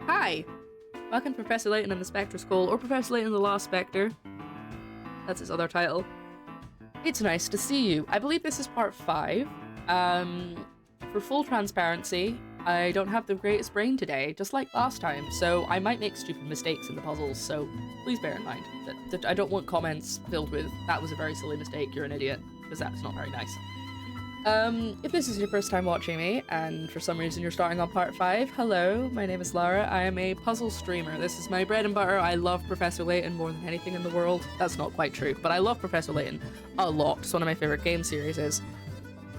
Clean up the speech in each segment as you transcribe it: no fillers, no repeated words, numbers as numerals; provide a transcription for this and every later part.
Hi! Welcome to Professor Layton and the Spectre School, or Professor Layton and the Lost Spectre. That's his other title. It's nice to see you. I believe this is part 5. For full transparency, I don't have the greatest brain today, just like last time, so I might make stupid mistakes in the puzzles, so please bear in mind that I don't want comments filled with, that was a very silly mistake, you're an idiot, because that's not very nice. If this is your first time watching me, and for some reason you're starting on part 5, hello, my name is Lara, I am a puzzle streamer. This is my bread and butter. I love Professor Layton more than anything in the world. That's not quite true, but I love Professor Layton a lot. It's one of my favorite game series.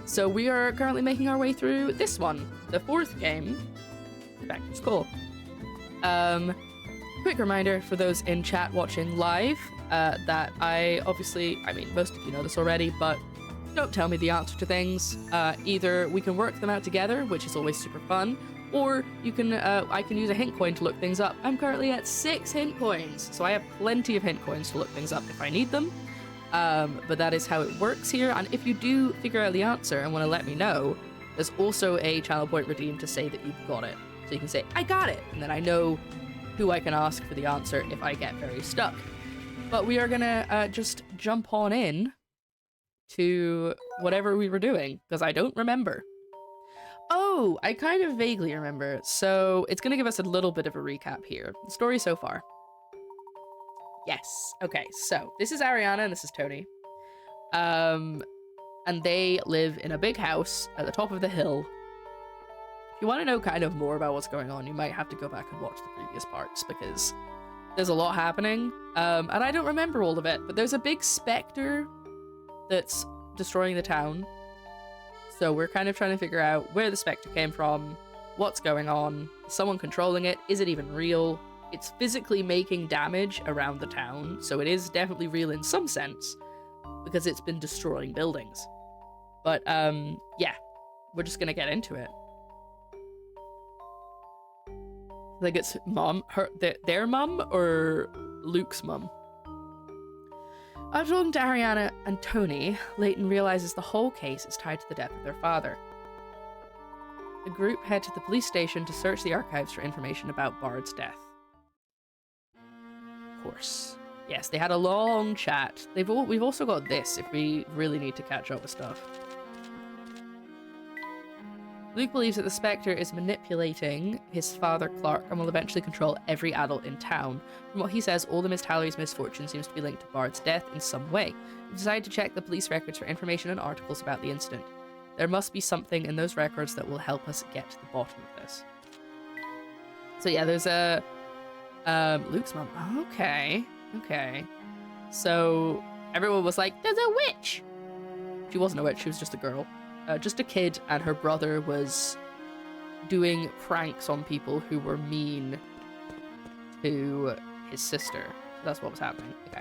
So we are currently making our way through this one, the 4th game, Spectre School. Quick reminder for those in chat watching live, that I mean, most of you know this already, but don't tell me the answer to things. Either we can work them out together, which is always super fun, or you can I can use a hint coin to look things up. I'm currently at 6 hint coins, so I have plenty of hint coins to look things up if I need them. But that is how it works here, and if you do figure out the answer and want to let me know, there's also a channel point redeemed to say that you've got it. So you can say, I got it, and then I know who I can ask for the answer if I get very stuck. But we are gonna just jump on in to whatever we were doing, because I don't remember. Oh, I kind of vaguely remember, so it's going to give us a little bit of a recap here. The story so far. Yes, okay, so this is Ariana and this is Tony. And they live in a big house at the top of the hill. If you want to know kind of more about what's going on, you might have to go back and watch the previous parts, because there's a lot happening, and I don't remember all of it, but there's a big spectre that's destroying the town. So we're kind of trying to figure out where the Spectre came from, what's going on, is someone controlling it, is it even real? It's physically making damage around the town, so it is definitely real in some sense, because it's been destroying buildings. But, yeah, we're just gonna get into it. I think it's their mum, or Luke's mum. After talking to Ariana and Tony, Layton realizes the whole case is tied to the death of their father. The group head to the police station to search the archives for information about Bard's death. Of course. Yes, they had a long chat. We've also got this if we really need to catch up with stuff. Luke believes that the Spectre is manipulating his father, Clark, and will eventually control every adult in town. From what he says, all the Miss Tallery's misfortune seems to be linked to Bard's death in some way. We've decided to check the police records for information and articles about the incident. There must be something in those records that will help us get to the bottom of this. So yeah, there's a... Luke's mom. Okay. So everyone was like, there's a witch! She wasn't a witch, she was just a girl. Just a kid, and her brother was doing pranks on people who were mean to his sister. So that's what was happening. Okay.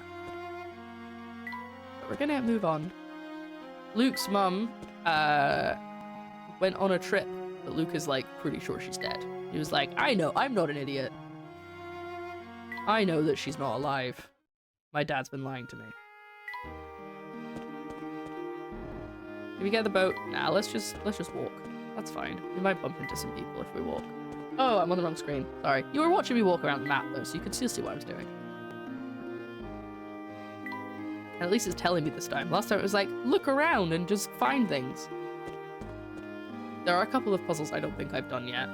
But we're gonna move on. Luke's mum went on a trip, but Luke is like pretty sure she's dead. He was like, I know, I'm not an idiot. I know that she's not alive. My dad's been lying to me. Can we get the boat? Nah, let's just walk. That's fine. We might bump into some people if we walk. Oh, I'm on the wrong screen. Sorry. You were watching me walk around the map though, so you could still see what I was doing. And at least it's telling me this time. Last time it was like, look around and just find things. There are a couple of puzzles I don't think I've done yet.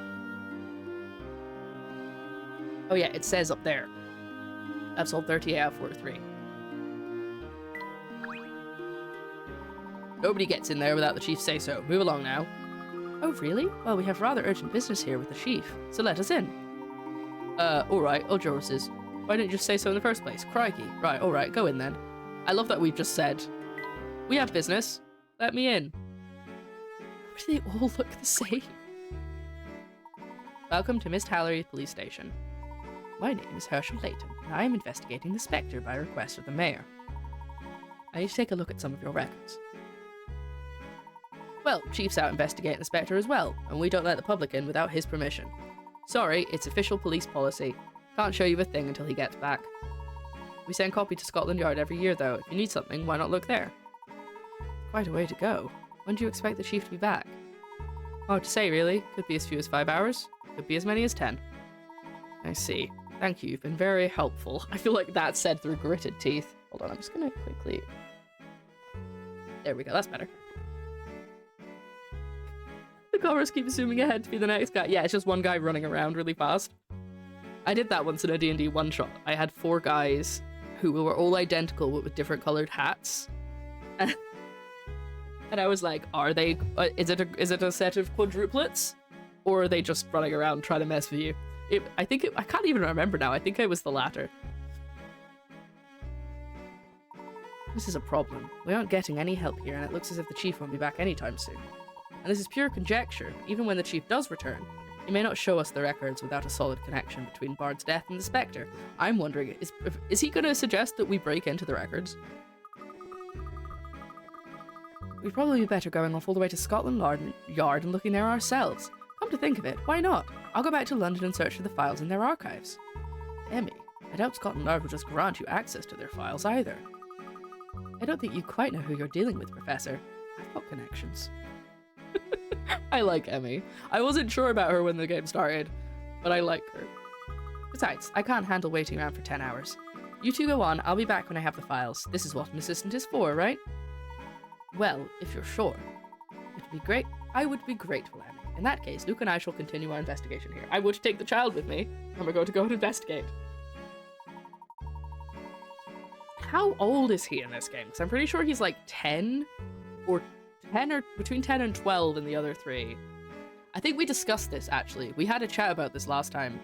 Oh yeah, it says up there. I've solved 38 out of 43. Nobody gets in there without the chief say so. Move along now. Oh, really? Well, we have rather urgent business here with the chief, so let us in. Alright, Ojoruses. Why didn't you just say so in the first place? Crikey. Right, alright, go in then. I love that we've just said, we have business. Let me in. Why do they all look the same? Welcome to Miss Tallery Police Station. My name is Herschel Layton, and I am investigating the Spectre by request of the mayor. I need to take a look at some of your records. Well, Chief's out investigating the Spectre as well, and we don't let the public in without his permission. Sorry, it's official police policy. Can't show you a thing until he gets back. We send copy to Scotland Yard every year though. If you need something, why not look there? Quite a way to go. When do you expect the Chief to be back? Hard to say really. Could be as few as 5 hours. Could be as many as 10. I see. Thank you, you've been very helpful. I feel like that's said through gritted teeth. Hold on, I'm just gonna quickly... There we go, that's better. The cameras keep zooming ahead to be the next guy. Yeah, it's just one guy running around really fast. I did that once in a D&D one-shot. I had 4 guys who were all identical but with different colored hats. And I was like, are they... is it a set of quadruplets? Or are they just running around trying to mess with you? I can't even remember now. I think I was the latter. This is a problem. We aren't getting any help here, and it looks as if the chief won't be back anytime soon. And this is pure conjecture. Even when the chief does return, he may not show us the records without a solid connection between Bard's death and the Spectre. I'm wondering, is he going to suggest that we break into the records? We'd probably be better going off all the way to Scotland Yard and looking there ourselves. Come to think of it, why not? I'll go back to London and search for the files in their archives. Emmy, I doubt Scotland Yard will just grant you access to their files either. I don't think you quite know who you're dealing with, Professor. I've got connections. I like Emmy. I wasn't sure about her when the game started, but I like her. Besides, I can't handle waiting around for 10 hours. You two go on, I'll be back when I have the files. This is what an assistant is for, right? Well, if you're sure. It'd be great. I would be grateful, Emmy. In that case, Luke and I shall continue our investigation here. I would take the child with me, and we're going to go and investigate. How old is he in this game? Because I'm pretty sure he's like 10 or between 10 and 12 in the other 3. I think we discussed this, actually. We had a chat about this last time.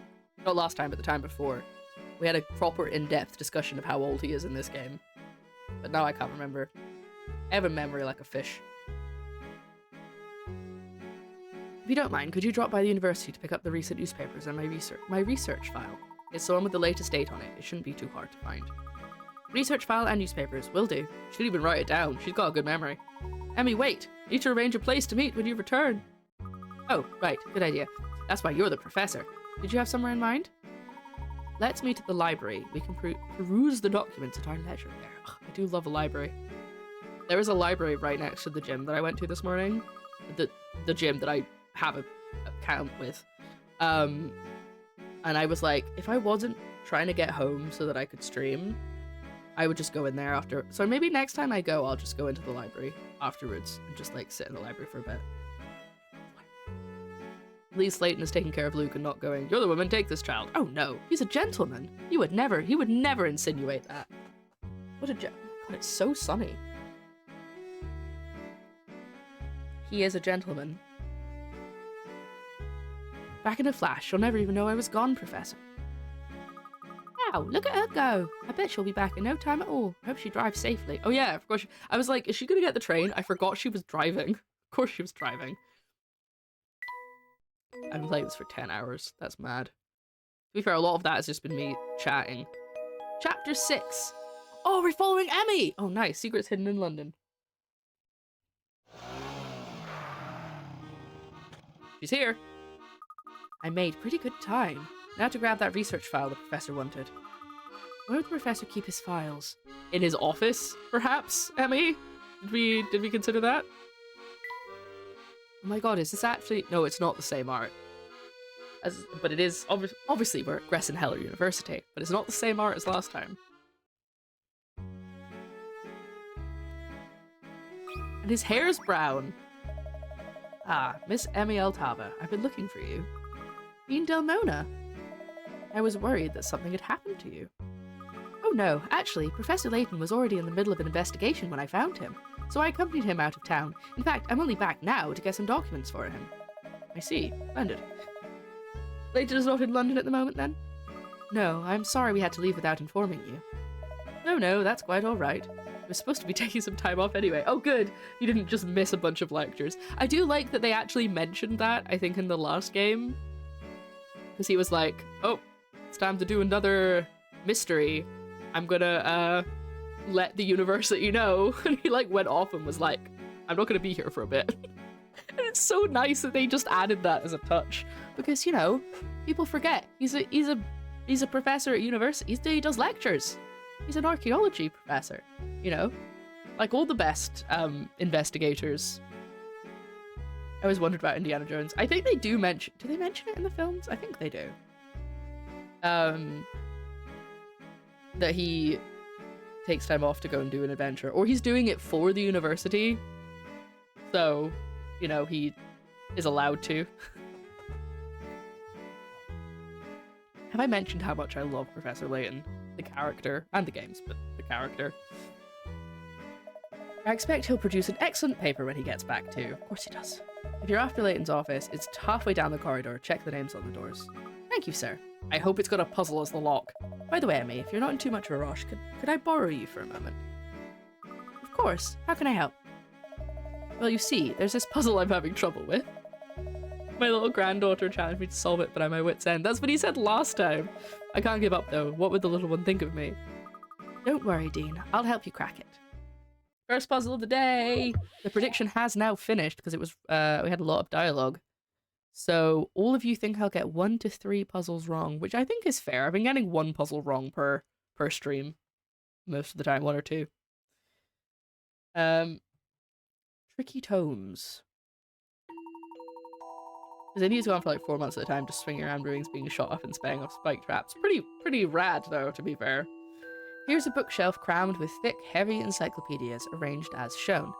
Not last time, but the time before. We had a proper in-depth discussion of how old he is in this game. But now I can't remember. I have a memory like a fish. If you don't mind, could you drop by the university to pick up the recent newspapers and my research file? It's the one with the latest date on it. It shouldn't be too hard to find. Research file and newspapers. Will do. She didn't even write it down. She's got a good memory. Emmy, wait. Need to arrange a place to meet when you return. Oh, right. Good idea. That's why you're the professor. Did you have somewhere in mind? Let's meet at the library. We can peruse the documents at our leisure there. Ugh, I do love a library. There is a library right next to the gym that I went to this morning. The gym that I have an account with. And I was like, if I wasn't trying to get home so that I could stream, I would just go in there after. So maybe next time I go, I'll just go into the library afterwards and just like sit in the library for a bit. At least Layton is taking care of Luke and not going, you're the woman, take this child. Oh no, he's a gentleman. He would never insinuate that. What a God, it's so sunny. He is a gentleman. Back in a flash, you'll never even know I was gone, Professor. Wow, look at her go. I bet she'll be back in no time at all. I hope she drives safely. Oh yeah, of course. I was like, is she gonna get the train? I forgot she was driving. Of course she was driving. I've been playing this for 10 hours. That's mad. To be fair, a lot of that has just been me chatting. Chapter 6. Oh, we're following Emmy! Oh, nice. Secrets hidden in London. She's here. I made pretty good time. Now to grab that research file the professor wanted. Where would the professor keep his files? In his office, perhaps, Emmy? Did we consider that? Oh my god, is this actually... No, it's not the same art. But it is... Obviously, we're at Gresson Heller University, but it's not the same art as last time. And his hair's brown. Ah, Miss Emmy Altava, I've been looking for you. Bean Delmona. I was worried that something had happened to you. Oh no, actually, Professor Layton was already in the middle of an investigation when I found him, so I accompanied him out of town. In fact, I'm only back now to get some documents for him. I see. Splendid. Layton is not in London at the moment, then? No, I'm sorry we had to leave without informing you. No, that's quite alright. I was supposed to be taking some time off anyway. Oh good, you didn't just miss a bunch of lectures. I do like that they actually mentioned that, I think, in the last game. Because he was like, oh, it's time to do another mystery. I'm gonna, let the university know. And he, like, went off and was like, I'm not gonna be here for a bit. And it's so nice that they just added that as a touch. Because, you know, people forget. He's a professor at university. He does lectures. He's an archaeology professor, you know? Like all the best, investigators. I always wondered about Indiana Jones. I think they do mention... Do they mention it in the films? I think they do. that he takes time off to go and do an adventure, or he's doing it for the university, so, you know, he is allowed to. Have I mentioned how much I love Professor Layton? The character, and the games, but the character. I expect he'll produce an excellent paper when he gets back too. Of course he does. If you're after Layton's office, it's halfway down the corridor. Check the names on the doors. Thank you, sir. I hope it's got a puzzle as the lock. By the way, Emmy, if you're not in too much of a rush, could I borrow you for a moment? Of course. How can I help? Well, you see, there's this puzzle I'm having trouble with. My little granddaughter challenged me to solve it, but I'm at my wit's end. That's what he said last time. I can't give up, though. What would the little one think of me? Don't worry, Dean. I'll help you crack it. First puzzle of the day! The prediction has now finished, because it was, we had a lot of dialogue. So, all of you think I'll get 1 to 3 puzzles wrong, which I think is fair. I've been getting 1 puzzle wrong per stream. Most of the time, 1 or 2. Tricky tomes. Because they need to go on for like 4 months at a time, just swinging around rooms, being shot up and spaying off spike traps. Pretty rad, though, to be fair. Here's a bookshelf crammed with thick, heavy encyclopedias arranged as shown.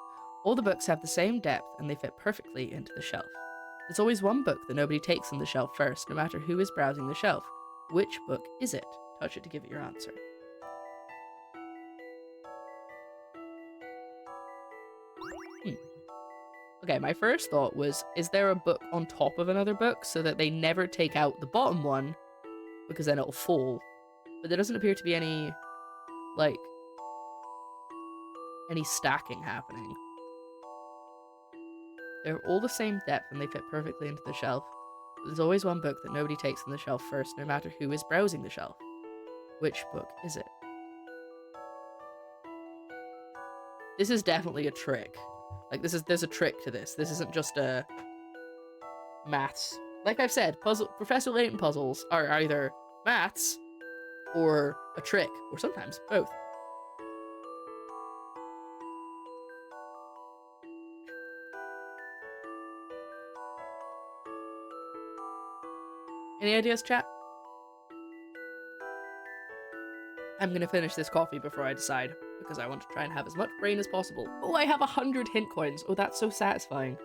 All the books have the same depth, and they fit perfectly into the shelf. There's always one book that nobody takes on the shelf first, no matter who is browsing the shelf. Which book is it? Touch it to give it your answer. Okay, my first thought was, is there a book on top of another book so that they never take out the bottom one, because then it'll fall? But there doesn't appear to be any, like, any stacking happening. They're all the same depth and they fit perfectly into the shelf. But there's always one book that nobody takes on the shelf first, no matter who is browsing the shelf. Which book is it? This is definitely a trick. Like, there's a trick to this. This isn't just a maths. Like I've said, Professor Layton puzzles are either maths or a trick, or sometimes both. Any ideas, chat? I'm gonna finish this coffee before I decide, because I want to try and have as much brain as possible. Oh, I have 100 hint coins. Oh, that's so satisfying.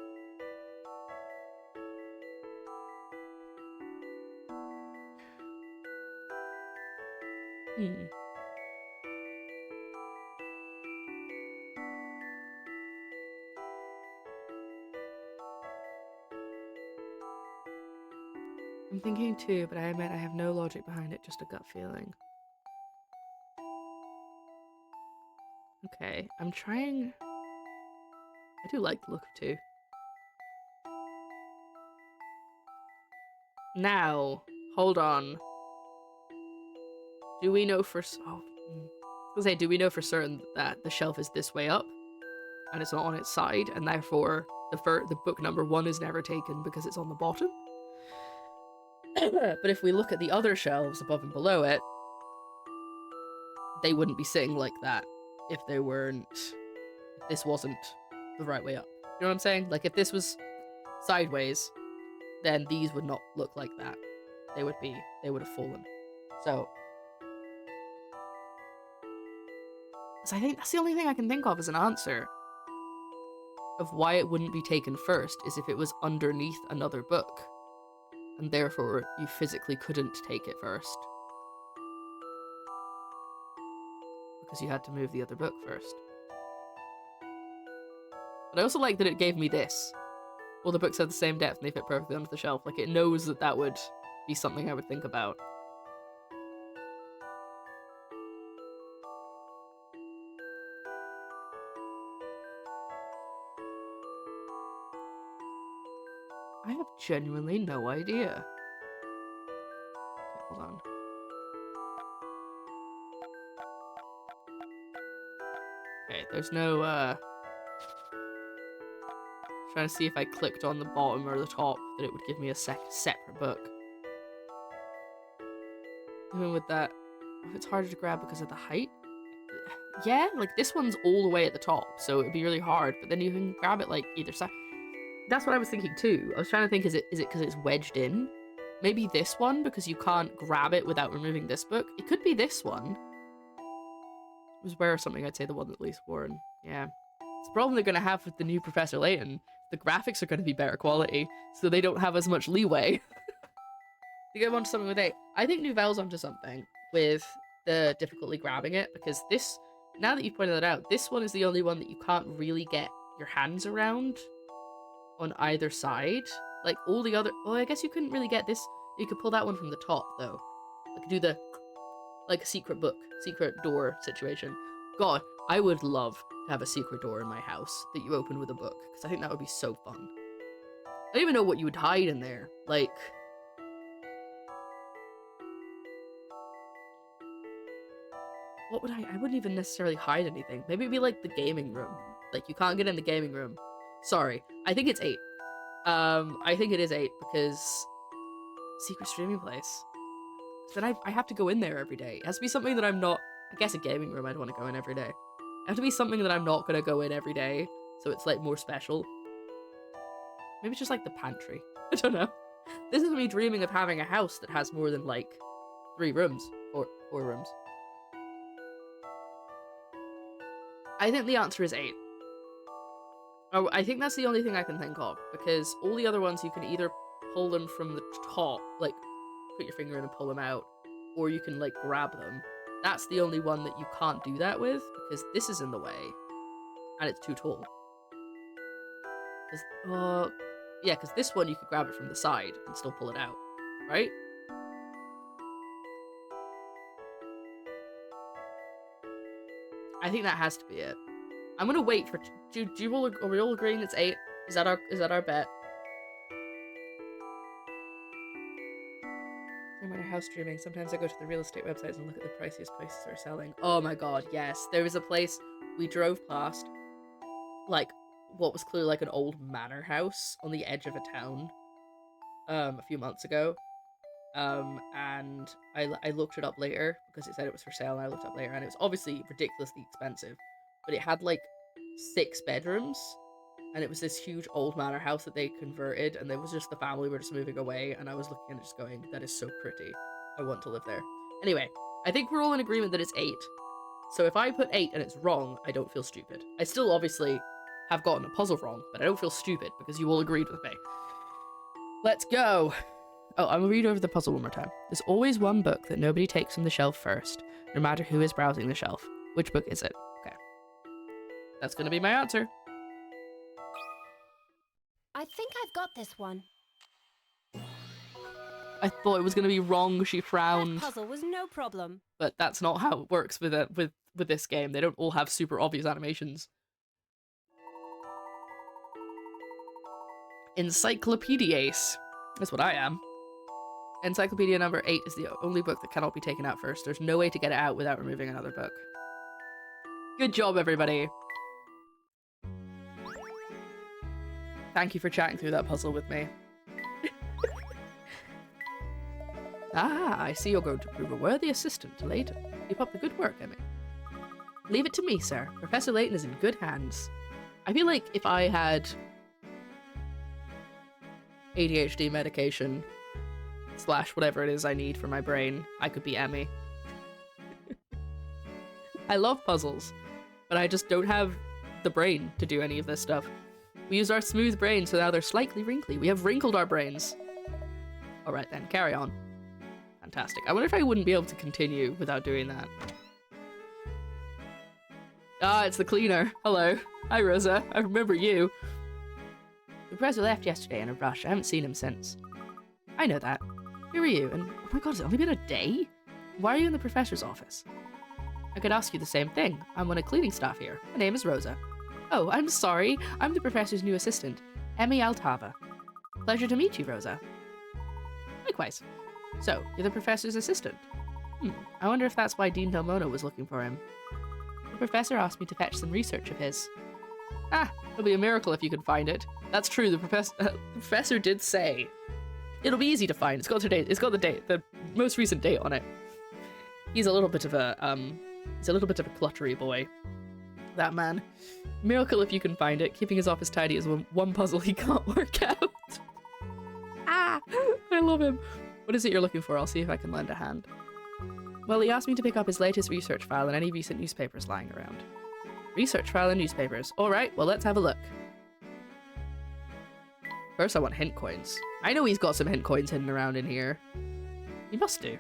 I'm thinking too, but I admit I have no logic behind it, just a gut feeling. Okay, I'm trying... I do like the look of 2. Now, hold on. Do we know for... Oh, I was gonna say, do we know for certain that the shelf is this way up? And it's not on its side, and therefore the book number 1 is never taken because it's on the bottom? But if we look at the other shelves above and below it, they wouldn't be sitting like that if they weren't... if this wasn't the right way up. You know what I'm saying? Like, if this was sideways, then these would not look like that. They would have fallen. So... I think that's the only thing I can think of as an answer of why it wouldn't be taken first, is if it was underneath another book, and therefore you physically couldn't take it first. Because you had to move the other book first. But I also like that it gave me this. All the books have the same depth and they fit perfectly onto the shelf. Like, it knows that that would be something I would think about. I have genuinely no idea. Okay, hold on. Okay, there's no, trying to see if I clicked on the bottom or the top that it would give me a separate book. Even with that, if it's harder to grab because of the height? Yeah, like this one's all the way at the top, so it'd be really hard, but then you can grab it like either side. That's what I was thinking too. I was trying to think, is it because it's wedged in? Maybe this one, because you can't grab it without removing this book. It could be this one. It was Where or something, I'd say the one that least worn. Yeah. It's the problem they're going to have with the new Professor Layton. The graphics are going to be better quality, so they don't have as much leeway. They go on to something with 8. I think Nouvelle's onto something with the difficulty grabbing it, because this, now that you've pointed that out, this one is the only one that you can't really get your hands around on either side. Like, all the other... Oh, I guess you couldn't really get this. You could pull that one from the top, though. I could do the... like a secret book, secret door situation. God, I would love to have a secret door in my house that you open with a book, because I think that would be so fun. I don't even know what you would hide in there. Like... what would I wouldn't even necessarily hide anything. Maybe it'd be like the gaming room. Like, you can't get in the gaming room. Sorry. I think it's 8. I think it is 8 because secret streaming place. Then I have to go in there every day. It has to be something that I'm not... I guess a gaming room I'd want to go in every day. It has to be something that I'm not going to go in every day, so it's, like, more special. Maybe it's just, like, the pantry. I don't know. This is me dreaming of having a house that has more than, like, 3 rooms. Or 4 rooms. I think the answer is 8. Oh, I think that's the only thing I can think of, because all the other ones you can either pull them from the top, like, put your finger in and pull them out, or you can, like, grab them. That's the only one that you can't do that with, because this is in the way, and it's too tall. Yeah, because this one you could grab it from the side and still pull it out, right? I think that has to be it. I'm gonna wait for... Are we all agreeing it's 8? Is that our bet? I'm at a house streaming. Sometimes I go to the real estate websites and look at the priciest places are selling. Oh my god, yes. There was a place we drove past, like, what was clearly like an old manor house on the edge of a town, a few months ago. And I looked it up later because it said it was for sale, and I looked it up later, and it was obviously ridiculously expensive, but it had like 6 bedrooms, and it was this huge old manor house that they converted, and there was just the family were just moving away, and I was looking at it just going, that is so pretty. I want to live there. Anyway, I think we're all in agreement that it's 8. So if I put 8 and it's wrong, I don't feel stupid. I still obviously have gotten a puzzle wrong, but I don't feel stupid because you all agreed with me. Let's go! Oh, I'm gonna read over the puzzle one more time. There's always one book that nobody takes from the shelf first, no matter who is browsing the shelf. Which book is it? Okay. That's gonna be my answer. I think I've got this one. I thought it was gonna be wrong, she frowned. That puzzle was no problem. But that's not how it works with this game. They don't all have super obvious animations. Encyclopediace. That's what I am. Encyclopedia number 8 is the only book that cannot be taken out first. There's no way to get it out without removing another book. Good job, everybody. Thank you for chatting through that puzzle with me. Ah, I see you're going to prove a worthy assistant to Layton. Keep up the good work, Emmy. Leave it to me, sir. Professor Layton is in good hands. I feel like if I had ADHD medication / whatever it is I need for my brain, I could be Emmy. I love puzzles, but I just don't have the brain to do any of this stuff. We used our smooth brains, so now they're slightly wrinkly. We have wrinkled our brains. Alright then, carry on. Fantastic. I wonder if I wouldn't be able to continue without doing that. Ah, it's the cleaner. Hello. Hi, Rosa. I remember you. The professor left yesterday in a rush. I haven't seen him since. I know that. Who are you? And oh my god, has it only been a day? Why are you in the professor's office? I could ask you the same thing. I'm one of cleaning staff here. My name is Rosa. Oh, I'm sorry. I'm the professor's new assistant, Emmy Altava. Pleasure to meet you, Rosa. Likewise. So, you're the professor's assistant? I wonder if that's why Dean Delmona was looking for him. The professor asked me to fetch some research of his. Ah, it'll be a miracle if you can find it. That's true, the professor did say. It'll be easy to find. It's got the date, the most recent date on it. He's a little bit of a cluttery boy. That man. Miracle if you can find it. Keeping his office tidy is one puzzle he can't work out. Ah, I love him. What is it you're looking for? I'll see if I can lend a hand. Well, he asked me to pick up his latest research file and any recent newspapers lying around. Research file and newspapers. Alright, well, let's have a look. First, I want hint coins. I know he's got some hint coins hidden around in here. He must do.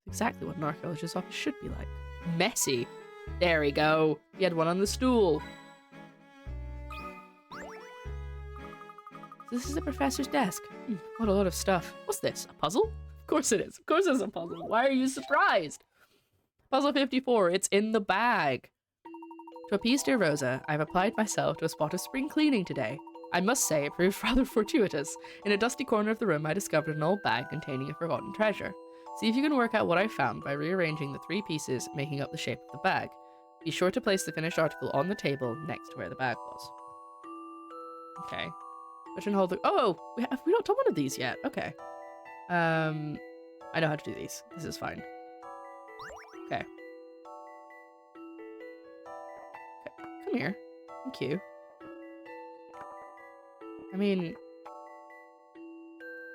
Exactly what an archaeologist's office should be like. Messy. There we go. He had one on the stool. This is the professor's desk. What a lot of stuff. What's this? A puzzle? Of course it is. Of course it's a puzzle. Why are you surprised? Puzzle 54. It's in the bag. To appease dear Rosa, I've applied myself to a spot of spring cleaning today. I must say it proved rather fortuitous. In a dusty corner of the room, I discovered an old bag containing a forgotten treasure. See if you can work out what I found by rearranging the 3 pieces making up the shape of the bag. Be sure to place the finished article on the table next to where the bag was. Okay. Push and hold the— oh! We not done one of these yet. Okay. I know how to do these. This is fine. Okay. Come here. Thank you. I mean,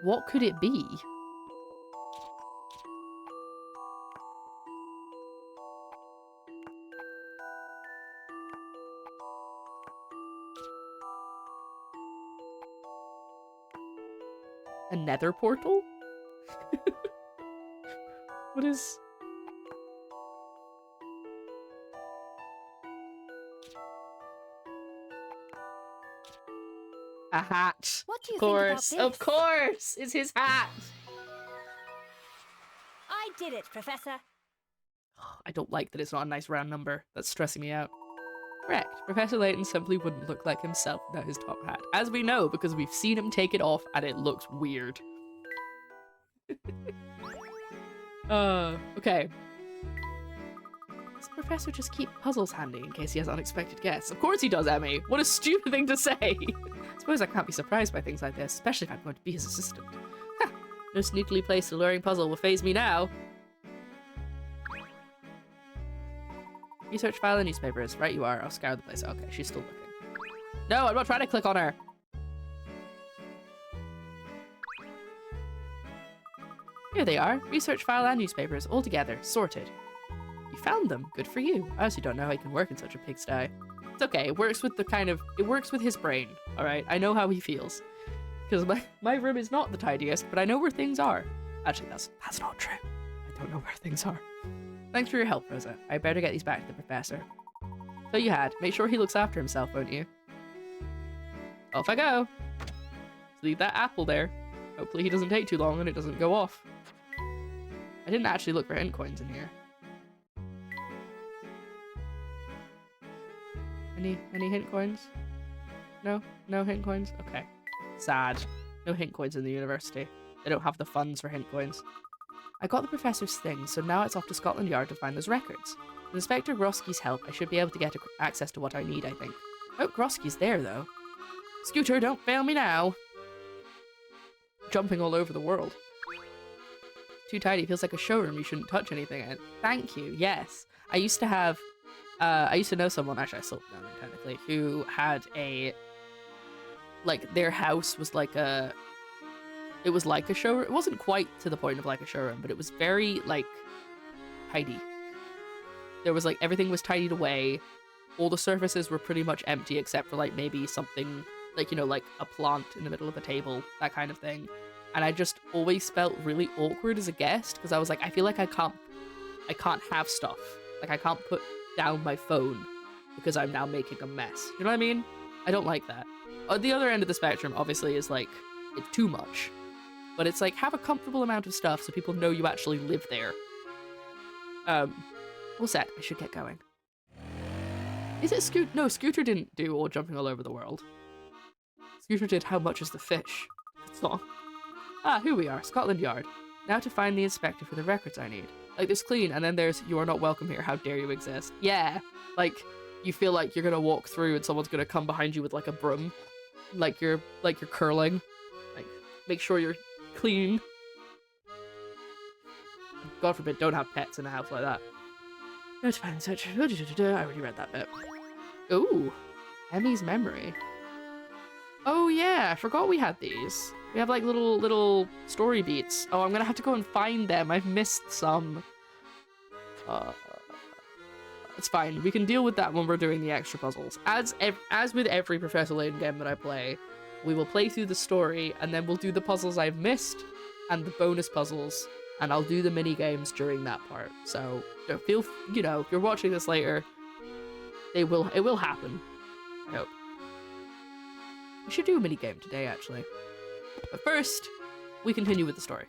what could it be? A nether portal? What is... a hat. What do you of think about course, this? of course! It's his hat! I did it, Professor. I don't like that it's not a nice round number. That's stressing me out. Correct. Professor Layton simply wouldn't look like himself without his top hat. As we know, because we've seen him take it off and it looks weird. Okay. Does the professor just keep puzzles handy in case he has unexpected guests? Of course he does, Emmy! What a stupid thing to say! I suppose I can't be surprised by things like this, especially if I'm going to be his assistant. Ha! No sneakily placed alluring puzzle will faze me now. Research file and newspapers. Right you are. I'll scour the place. Okay, she's still looking. No, I'm not trying to click on her. Here they are. Research file and newspapers. All together. Sorted. You found them. Good for you. I honestly don't know how you can work in such a pigsty. It's okay. It works with the kind of... it works with his brain. Alright? I know how he feels. Because my room is not the tidiest, but I know where things are. Actually, that's not true. I don't know where things are. Thanks for your help, Rosa. I better get these back to the professor. So you had. Make sure he looks after himself, won't you? Off I go. Leave that apple there. Hopefully he doesn't take too long and it doesn't go off. I didn't actually look for hint coins in here. Any hint coins? No? No hint coins? Okay. Sad. No hint coins in the university. They don't have the funds for hint coins. I got the professor's thing, so now it's off to Scotland Yard to find those records. With Inspector Grosky's help, I should be able to get access to what I need, I think. Oh, Grosky's there, though. Scooter, don't fail me now! Jumping all over the world. Too tidy, feels like a showroom, you shouldn't touch anything in it. Thank you, yes. I used to have, I used to know someone, actually I still know them technically, who had a, like, their house was like a, it was like a showroom. It wasn't quite to the point of like a showroom, but it was very, like, tidy. There was, like, everything was tidied away. All the surfaces were pretty much empty except for, like, maybe something, like, you know, like a plant in the middle of a table, that kind of thing. And I just always felt really awkward as a guest because I was like, I feel like I can't have stuff. Like, I can't put down my phone because I'm now making a mess. You know what I mean? I don't like that. At the other end of the spectrum, obviously, is like, it's too much. But it's like, have a comfortable amount of stuff so people know you actually live there. All set. I should get going. Is it Scooter? No, Scooter didn't do all jumping all over the world. Scooter did How Much is the Fish? That's all. Ah, here we are, Scotland Yard. Now to find the inspector for the records I need. Like, there's clean, and then there's you are not welcome here, how dare you exist. Yeah, like, you feel like you're gonna walk through and someone's gonna come behind you with, like, a broom. Like you're curling. Like, make sure you're clean. God forbid, don't have pets in a house like that. No to find such. I already read that bit. Ooh, Emmy's memory. Oh yeah, I forgot we had these. We have like little story beats. Oh, I'm gonna have to go and find them. I've missed some. It's fine. We can deal with that when we're doing the extra puzzles. As with every Professor Layton game that I play, we will play through the story and then we'll do the puzzles I've missed and the bonus puzzles, and I'll do the mini games during that part. So feel, you know, if you're watching this later, it will happen. I hope. We should do a mini game today, actually. But first, we continue with the story.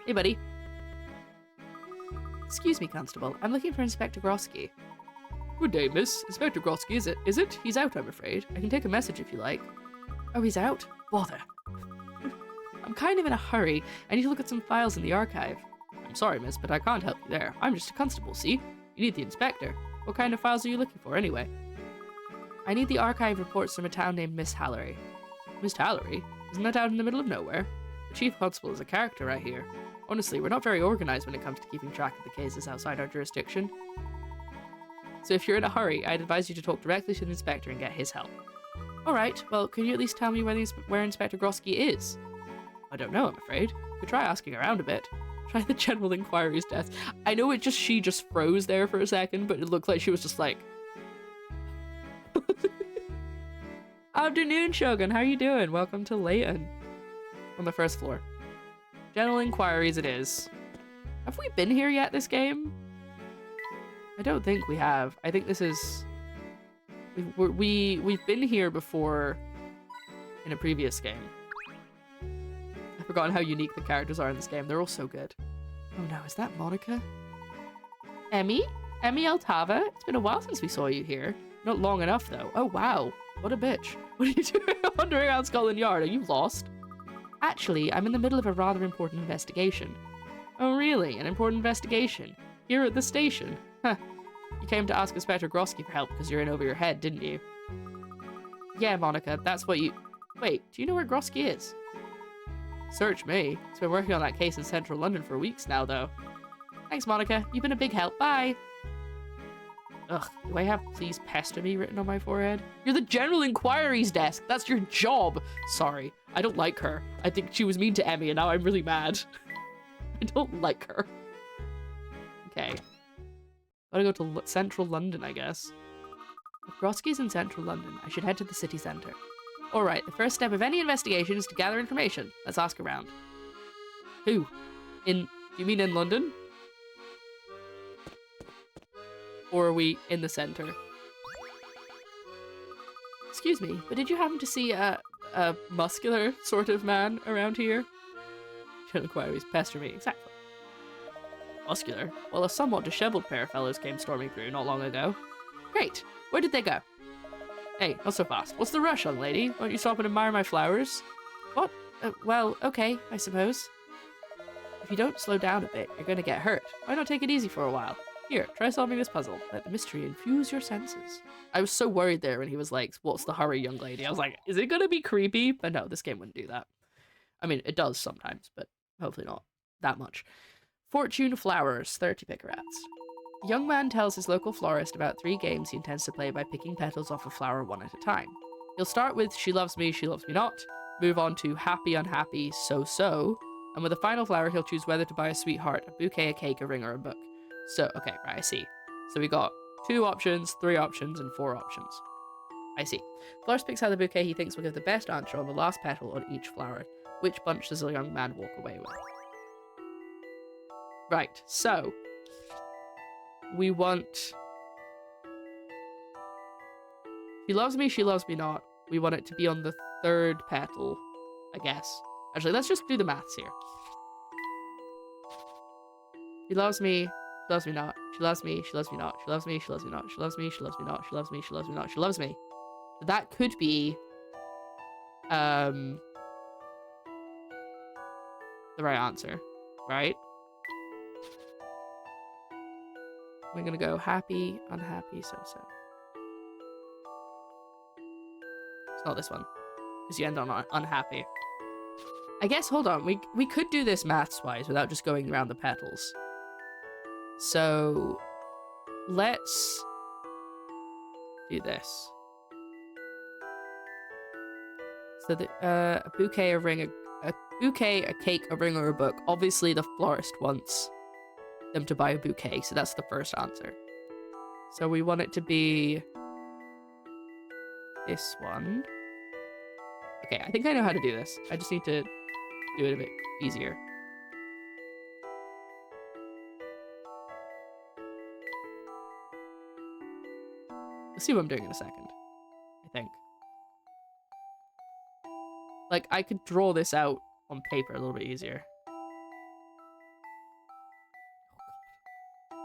Hey, buddy. Excuse me, Constable. I'm looking for Inspector Grosky. Good day, miss. Inspector Grosky, is it? Is it? He's out, I'm afraid. I can take a message if you like. Oh, he's out? Bother. I'm kind of in a hurry. I need to look at some files in the archive. I'm sorry, miss, but I can't help you there. I'm just a constable, see? You need the inspector. What kind of files are you looking for, anyway? I need the archive reports from a town named Miss Hallory. Miss Hallory? Isn't that out in the middle of nowhere? The chief constable is a character right here. Honestly, we're not very organized when it comes to keeping track of the cases outside our jurisdiction. So if you're in a hurry, I'd advise you to talk directly to the inspector and get his help. Alright, well, can you at least tell me where Inspector Grosky is? I don't know, I'm afraid. Could try asking around a bit. Try the general inquiries desk. I know she just froze there for a second, but it looked like she was just like... Afternoon, Shogun, how you doing? Welcome to Layton. On the first floor. General inquiries it is. Have we been here yet this game? I don't think we have. I think this is... We've been here before in a previous game. I've forgotten how unique the characters are in this game. They're all so good. Oh no, is that Monica? Emmy? Emmy Altava? It's been a while since we saw you here. Not long enough though. Oh wow. What a bitch. What are you doing wandering around Scotland Yard? Are you lost? Actually, I'm in the middle of a rather important investigation. Oh really? An important investigation? Here at the station? Huh. You came to ask Inspector Grosky for help because you're in over your head, didn't you? Yeah, Monica, that's what you... Wait, do you know where Grosky is? Search me. He's been working on that case in central London for weeks now, though. Thanks, Monica. You've been a big help. Bye! Ugh, do I have please pester me written on my forehead? You're the general inquiries desk. That's your job. Sorry, I don't like her. I think she was mean to Emmy and now I'm really mad. I don't like her. Okay. Gotta go to central London, I guess. If Grosky's in central London, I should head to the city centre. Alright, the first step of any investigation is to gather information. Let's ask around. Who? Do you mean in London? Or are we in the centre? Excuse me, but did you happen to see a muscular sort of man around here? General inquiries pester me. Exactly. Muscular? Well, a somewhat disheveled pair of fellows came storming through not long ago. Great. Where did they go? Hey, not so fast. What's the rush, young lady? Won't you stop and admire my flowers? What? Well, okay, I suppose. If you don't slow down a bit, you're gonna get hurt. Why not take it easy for a while? Here, try solving this puzzle. Let the mystery infuse your senses. I was so worried there when he was like, what's the hurry, young lady? I was like, is it gonna be creepy? But no, this game wouldn't do that. I mean, it does sometimes, but hopefully not that much. Fortune Flowers, 30 picarats. The young man tells his local florist about 3 games he intends to play by picking petals off a flower one at a time. He'll start with She Loves Me Not, move on to Happy Unhappy So, and with the final flower he'll choose whether to buy a sweetheart, a bouquet, a cake, a ring, or a book. So, okay, right, I see. So we got 2 options, 3 options, and 4 options. I see. Florist picks out the bouquet he thinks will give the best answer on the last petal on each flower. Which bunch does the young man walk away with? Right, so we want She Loves Me Not. We want it to be on the 3rd petal, I guess. Actually, let's just do the maths here. She loves me not. She loves me not. She loves me not. She loves me not. She loves me not. She loves me. So that could be the right answer, right? We're gonna go happy, unhappy, so. It's not this one, because you end on unhappy. I guess, hold on, we could do this maths-wise without just going around the petals. So, let's do this. So the a bouquet, a ring, a bouquet, a cake, a ring, or a book. Obviously, the florist wants them to buy a bouquet, so that's the first answer. So we want it to be this one. Okay, I think I know how to do this. I just need to do it a bit easier. We'll see what I'm doing in a second, I think. Like, I could draw this out on paper a little bit easier.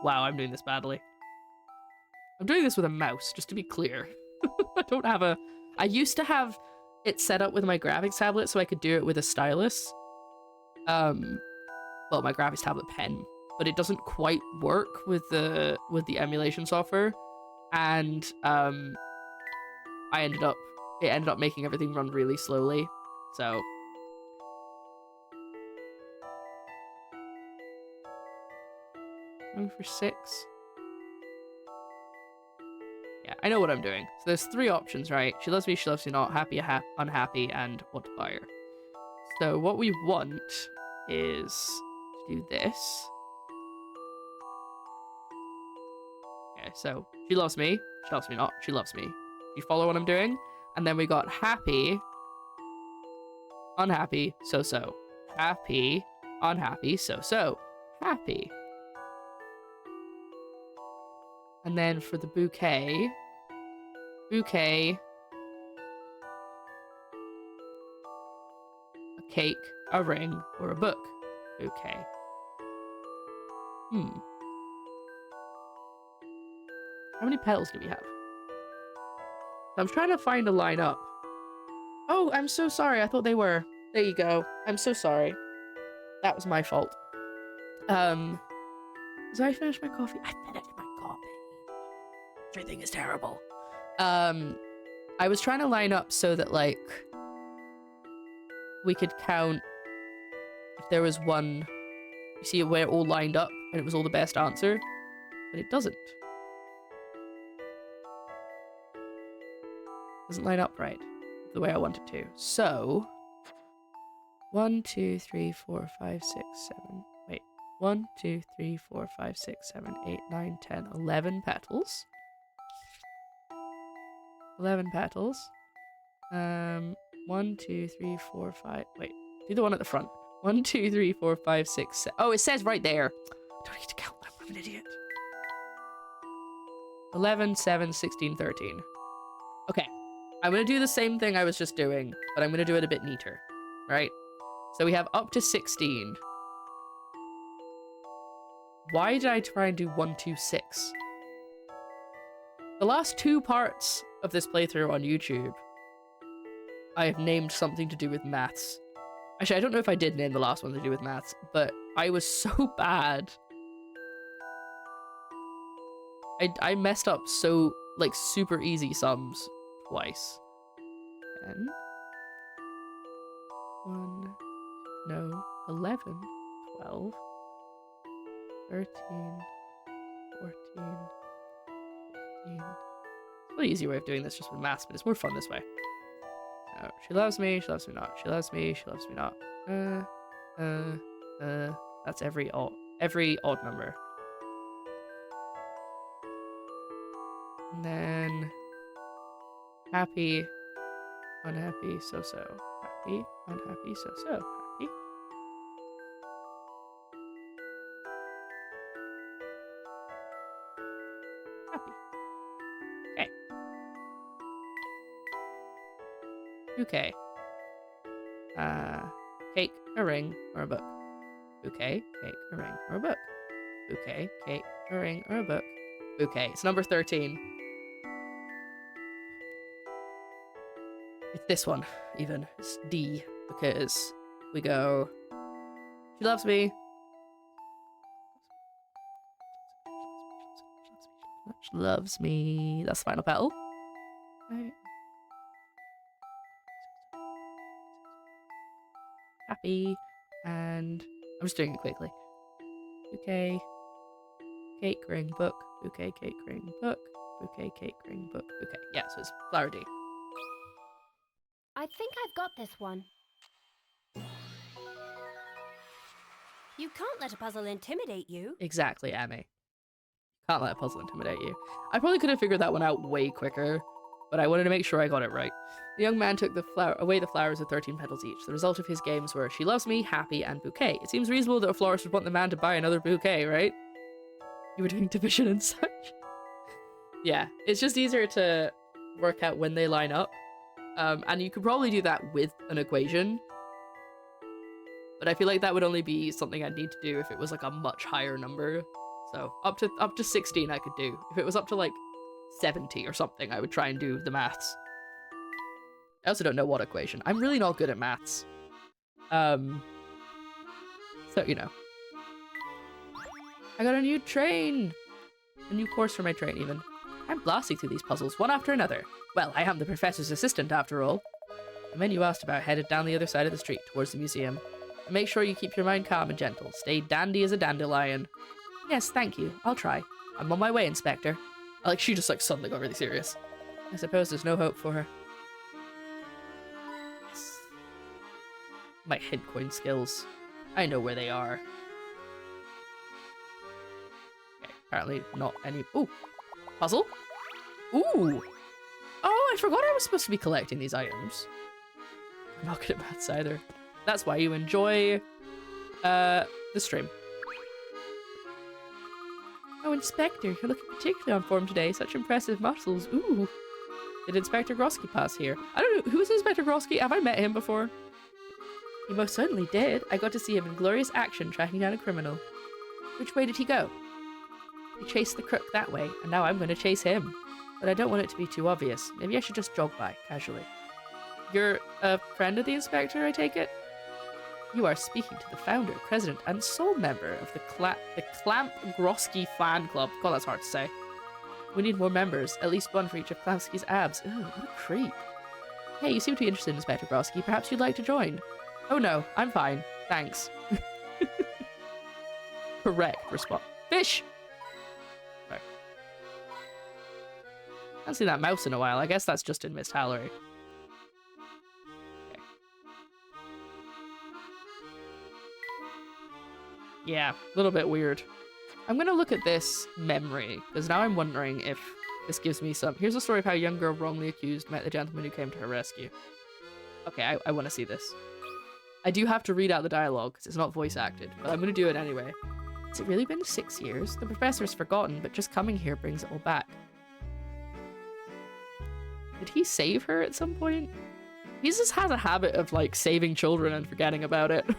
Wow, I'm doing this badly. I'm doing this with a mouse, just to be clear. I don't have a... I used to have it set up with my graphics tablet so I could do it with a stylus. Well, my graphics tablet pen. But it doesn't quite work with the emulation software. And, it ended up making everything run really slowly. So... Going for 6. Yeah, I know what I'm doing. So there's 3 options, right? She loves me not, happy, unhappy, and what to buy her. So what we want is to do this. Okay, so she loves me not, she loves me. You follow what I'm doing? And then we got happy, unhappy, so-so. Happy, unhappy, so-so. Happy. And then for the bouquet, a cake, a ring, or a book. Bouquet. How many petals do we have? I'm trying to find a line up. Oh, I'm so sorry. I thought they were. There you go. I'm so sorry. That was my fault. Did I finish my coffee? I finished my coffee. Everything is terrible. I was trying to line up so that, like, we could count if there was one, you see where it all lined up and it was all the best answer, but it doesn't. Doesn't line up right the way I want it to. So 1, 2, 3, 4, 5, 6, 7. Wait. 1, 2, 3, 4, 5, 6, 7, 8, 9, 10, 11 petals. 11 petals. 1, 2, 3, 4, 5. Wait. Do the one at the front. 1, 2, 3, 4, 5, 6, 7. Oh, it says right there. I don't need to count them. I'm an idiot. 11, 7, 16, 13. Okay. I'm going to do the same thing I was just doing, but I'm going to do it a bit neater. Right? So we have up to 16. Why did I try and do 1, 2, 6? The last 2 parts of this playthrough on YouTube, I have named something to do with maths. Actually, I don't know if I did name the last one to do with maths, but I was so bad. I messed up so, like, super easy sums twice. 10. 1. No. 11. 12. 13. 14. 15. It's a really easy way of doing this just with maths, but it's more fun this way. So, she loves me not. She loves me not. That's every odd number. And then happy, unhappy, so-so. Happy, unhappy, so-so. Happy. Happy. Okay. Bouquet. Cake, a ring, or a book. Bouquet, cake, a ring, or a book. Bouquet, cake, a ring, or a book. Bouquet. It's number 13. It's this one, even. It's D, because we go, she loves me. She loves me. That's the final petal. Right. Happy. And I'm just doing it quickly. Bouquet, cake, ring, book. Bouquet, cake, ring, book. Bouquet, cake, ring, book. Bouquet. Yeah, so it's flower D. I think I've got this one. You can't let a puzzle intimidate you. Exactly, Amy. Can't let a puzzle intimidate you. I probably could have figured that one out way quicker, but I wanted to make sure I got it right. The young man took away the flowers with 13 petals each. The result of his games were she loves me, happy, and bouquet. It seems reasonable that a florist would want the man to buy another bouquet, right? You were doing division and such. Yeah, it's just easier to work out when they line up. And you could probably do that with an equation. But I feel like that would only be something I'd need to do if it was like a much higher number. So up to 16 I could do. If it was up to like 70 or something, I would try and do the maths. I also don't know what equation. I'm really not good at maths. So, you know. I got a new train! A new course for my train, even. I'm blasting through these puzzles, one after another. Well, I am the professor's assistant, after all. The men you asked about headed down the other side of the street, towards the museum. And make sure you keep your mind calm and gentle. Stay dandy as a dandelion. Yes, thank you. I'll try. I'm on my way, Inspector. She just, suddenly got really serious. I suppose there's no hope for her. My hit coin skills. I know where they are. Okay, apparently not any... Ooh! Puzzle? Ooh! Oh, I forgot I was supposed to be collecting these items. I'm not good at maths either. That's why you enjoy, the stream. Oh, Inspector, you're looking particularly on form today. Such impressive muscles. Ooh. Did Inspector Grosky pass here? I don't know. Who is Inspector Grosky? Have I met him before? He most certainly did. I got to see him in glorious action tracking down a criminal. Which way did he go? He chased the crook that way, and now I'm going to chase him. But I don't want it to be too obvious. Maybe I should just jog by, casually. You're a friend of the Inspector, I take it? You are speaking to the founder, president, and sole member of the Clamp Grosky fan club. God, that's hard to say. We need more members, at least one for each of Klampsky's abs. Ew, what a creep. Hey, you seem to be interested in Inspector Grosky. Perhaps you'd like to join? Oh no, I'm fine. Thanks. Correct response. Fish! Sorry. I haven't seen that mouse in a while. I guess that's just in Miss Hallery. Yeah, a little bit weird. I'm gonna look at this memory, because now I'm wondering if this gives me some... Here's a story of how a young girl wrongly accused met the gentleman who came to her rescue. Okay, I want to see this. I do have to read out the dialogue, because it's not voice acted, but I'm gonna do it anyway. Has it really been 6 years? The professor's forgotten, but just coming here brings it all back. Did he save her at some point? He just has a habit of, saving children and forgetting about it.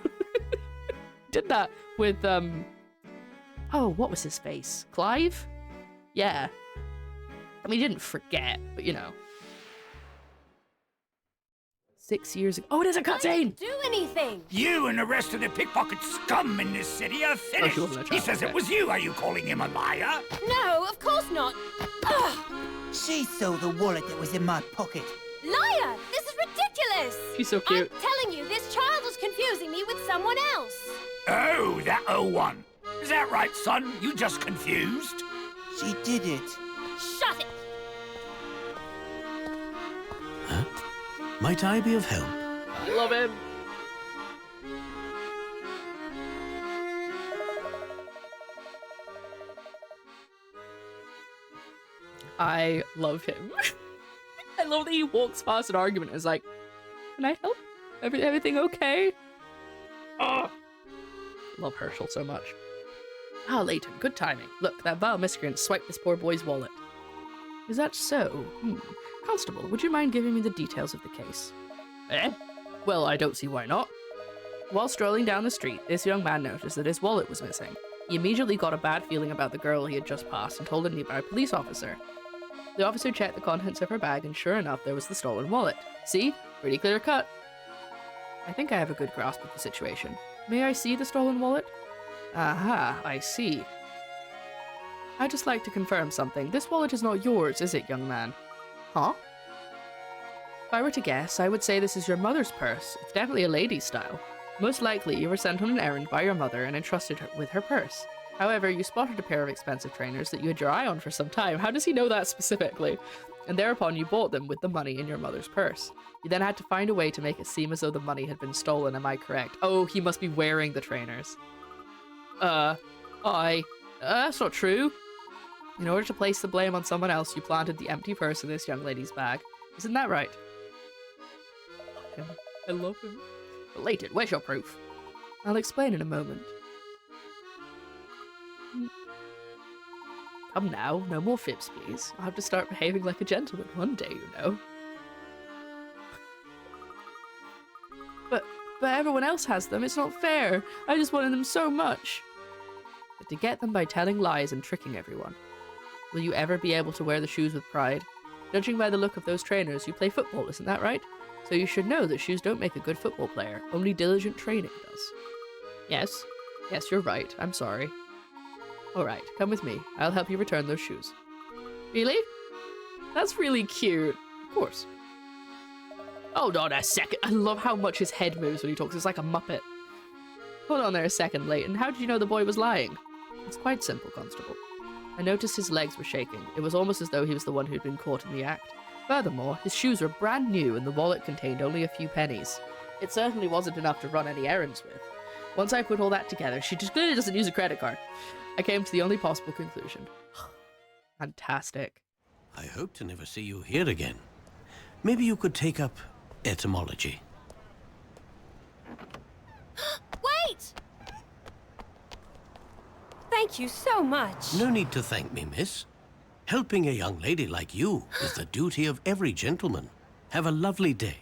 Did that with, oh, what was his face? Clive? Yeah. I mean, he didn't forget, but you know. 6 years ago. Oh, it is a cutscene! Do anything! You and the rest of the pickpocket scum in this city are finished! He says it was you. Are you calling him a liar? No, of course not. Ugh. She saw the wallet that was in my pocket. Liar! This is ridiculous! She's so cute. I'm telling you, this child was confusing me with someone else. Oh, that one. Is that right, son? You just confused? She did it. Shut it! Huh? Might I be of help? I love him. I love him. I love that he walks past an argument and is like, can I help? Everything okay? Oh. Love Herschel so much. Ah, Layton, good timing. Look, that vile miscreant swiped this poor boy's wallet. Is that so? Constable, would you mind giving me the details of the case? Eh? Well, I don't see why not. While strolling down the street, this young man noticed that his wallet was missing. He immediately got a bad feeling about the girl he had just passed and told a nearby police officer. The officer checked the contents of her bag, and sure enough, there was the stolen wallet. See? Pretty clear cut. I think I have a good grasp of the situation. May I see the stolen wallet? Aha, I see. I'd just like to confirm something. This wallet is not yours, is it, young man? Huh? If I were to guess, I would say this is your mother's purse. It's definitely a lady's style. Most likely, you were sent on an errand by your mother and entrusted her with her purse. However, you spotted a pair of expensive trainers that you had your eye on for some time. How does he know that specifically? And thereupon you bought them with the money in your mother's purse. You then had to find a way to make it seem as though the money had been stolen, am I correct? Oh, he must be wearing the trainers. That's not true. In order to place the blame on someone else, you planted the empty purse in this young lady's bag. Isn't that right? I love him. But Layton, where's your proof? I'll explain in a moment. Come now, no more fibs, please. I'll have to start behaving like a gentleman one day, you know. But everyone else has them. It's not fair. I just wanted them so much. But to get them by telling lies and tricking everyone. Will you ever be able to wear the shoes with pride? Judging by the look of those trainers, you play football, isn't that right? So you should know that shoes don't make a good football player. Only diligent training does. Yes. Yes, you're right. I'm sorry. Alright, come with me. I'll help you return those shoes. Really? That's really cute. Of course. Hold on a second. I love how much his head moves when he talks. It's like a Muppet. Hold on there a second, Layton. How did you know the boy was lying? It's quite simple, Constable. I noticed his legs were shaking. It was almost as though he was the one who'd been caught in the act. Furthermore, his shoes were brand new and the wallet contained only a few pennies. It certainly wasn't enough to run any errands with. Once I put all that together, she just clearly doesn't use a credit card. I came to the only possible conclusion. Fantastic. I hope to never see you here again. Maybe you could take up etymology. Wait! Thank you so much. No need to thank me, miss. Helping a young lady like you is the duty of every gentleman. Have a lovely day.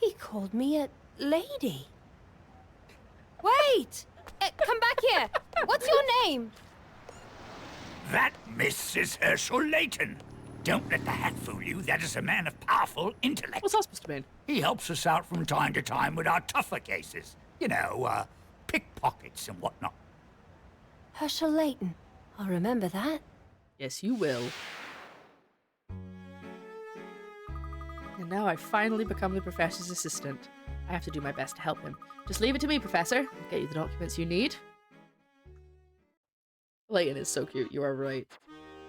He called me a lady. Wait! Come back here. What's your name? That, miss, is Herschel Layton. Don't let the hat fool you. That is a man of powerful intellect. What's that supposed to mean? He helps us out from time to time with our tougher cases. You know, pickpockets and whatnot. Herschel Layton. I'll remember that. Yes, you will. And now I've finally become the professor's assistant. I have to do my best to help him. Just leave it to me, Professor. I'll get you the documents you need. Layton is so cute, you are right.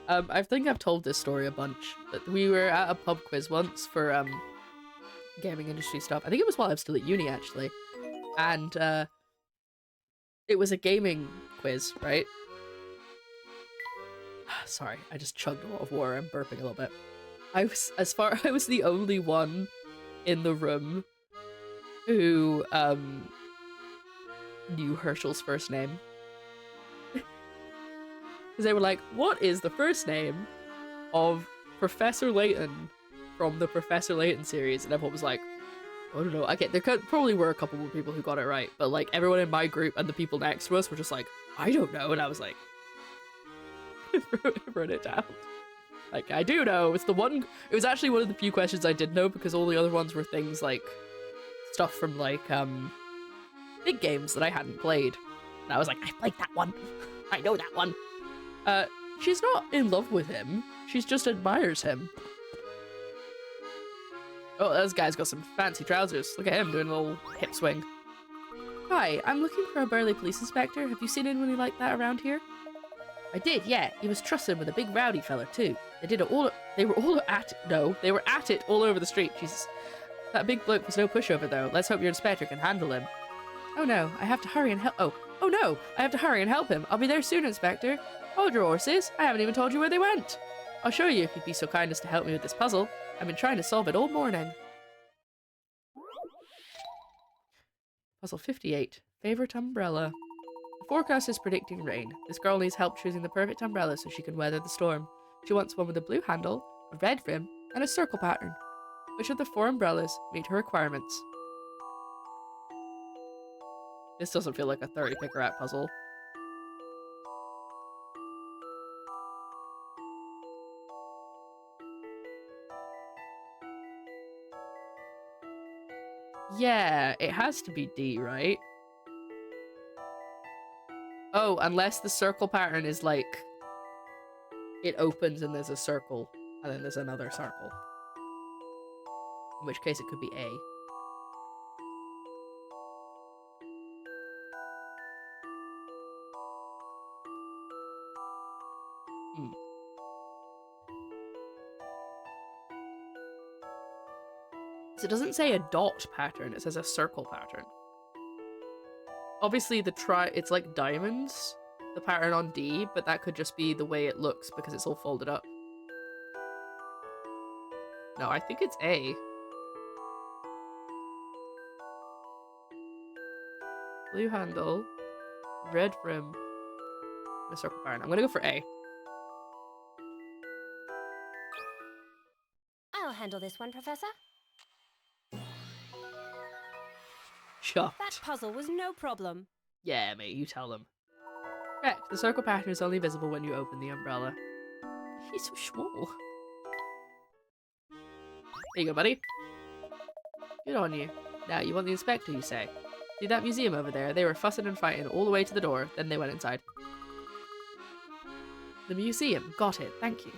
I think I've told this story a bunch. But we were at a pub quiz once for gaming industry stuff. I think it was while I was still at uni, actually. And it was a gaming quiz, right? Sorry, I just chugged a lot of water. I'm burping a little bit. I was the only one in the room who knew Herschel's first name. Because they were like, what is the first name of Professor Layton from the Professor Layton series? And everyone was like, I don't know. Okay, there probably were a couple of people who got it right, but like everyone in my group and the people next to us were just like, I don't know. And I was like, wrote it down. Like, I do know. It's the one. It was actually one of the few questions I did know because all the other ones were things like stuff from like big games that I hadn't played. And I was like, I played that one. I know that one. She's not in love with him. She just admires him. Oh, this guy's got some fancy trousers. Look at him doing a little hip swing. Hi, I'm looking for a burly police inspector. Have you seen anybody like that around here? I did, yeah. He was trussing with a big rowdy fella too. They were at it all over the street. Jesus. That big bloke was no pushover though. Let's hope your inspector can handle him. Oh no, I have to hurry and help. Oh no, I have to hurry and help him. I'll be there soon, Inspector. Hold your horses. I haven't even told you where they went. I'll show you if you'd be so kind as to help me with this puzzle. I've been trying to solve it all morning. Puzzle 58. Favorite umbrella. The forecast is predicting rain. This girl needs help choosing the perfect umbrella so she can weather the storm. She wants one with a blue handle, a red rim, and a circle pattern. Which of the 4 umbrellas meet her requirements? This doesn't feel like a 30 picker at puzzle. Yeah, it has to be D, right? Oh, unless the circle pattern is like, it opens and there's a circle, and then there's another circle. In which case it could be A. Hmm. So it doesn't say a dot pattern, it says a circle pattern. Obviously it's like diamonds, the pattern on D, but that could just be the way it looks because it's all folded up. No, I think it's A. Blue handle, red rim, and a circle pattern. I'm gonna go for A. I'll handle this one, Professor. Chuffed. That puzzle was no problem. Yeah, mate, you tell them. Correct. The circle pattern is only visible when you open the umbrella. He's so small. There you go, buddy. Good on you. Now, you want the inspector, you say? See that museum over there? They were fussing and fighting all the way to the door, then they went inside. The museum. Got it. Thank you.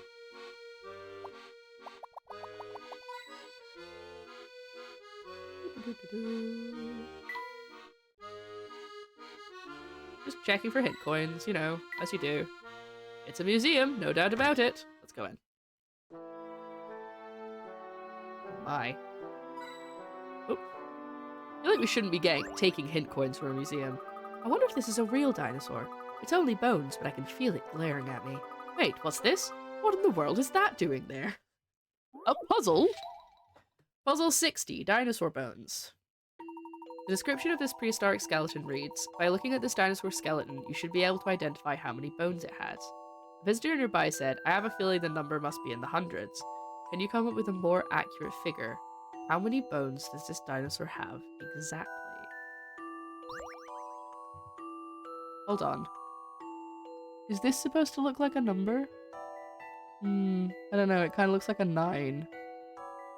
Just checking for hint coins, you know, as you do. It's a museum, no doubt about it. Let's go in. Oh my. Oh. I feel like we shouldn't be taking hint coins from a museum. I wonder if this is a real dinosaur. It's only bones, but I can feel it glaring at me. Wait, what's this? What in the world is that doing there? A puzzle? Puzzle 60, Dinosaur Bones. The description of this prehistoric skeleton reads, by looking at this dinosaur skeleton, you should be able to identify how many bones it has. A visitor nearby said, I have a feeling the number must be in the hundreds. Can you come up with a more accurate figure? How many bones does this dinosaur have exactly? Hold on. Is this supposed to look like a number? I don't know, it kind of looks like a 9.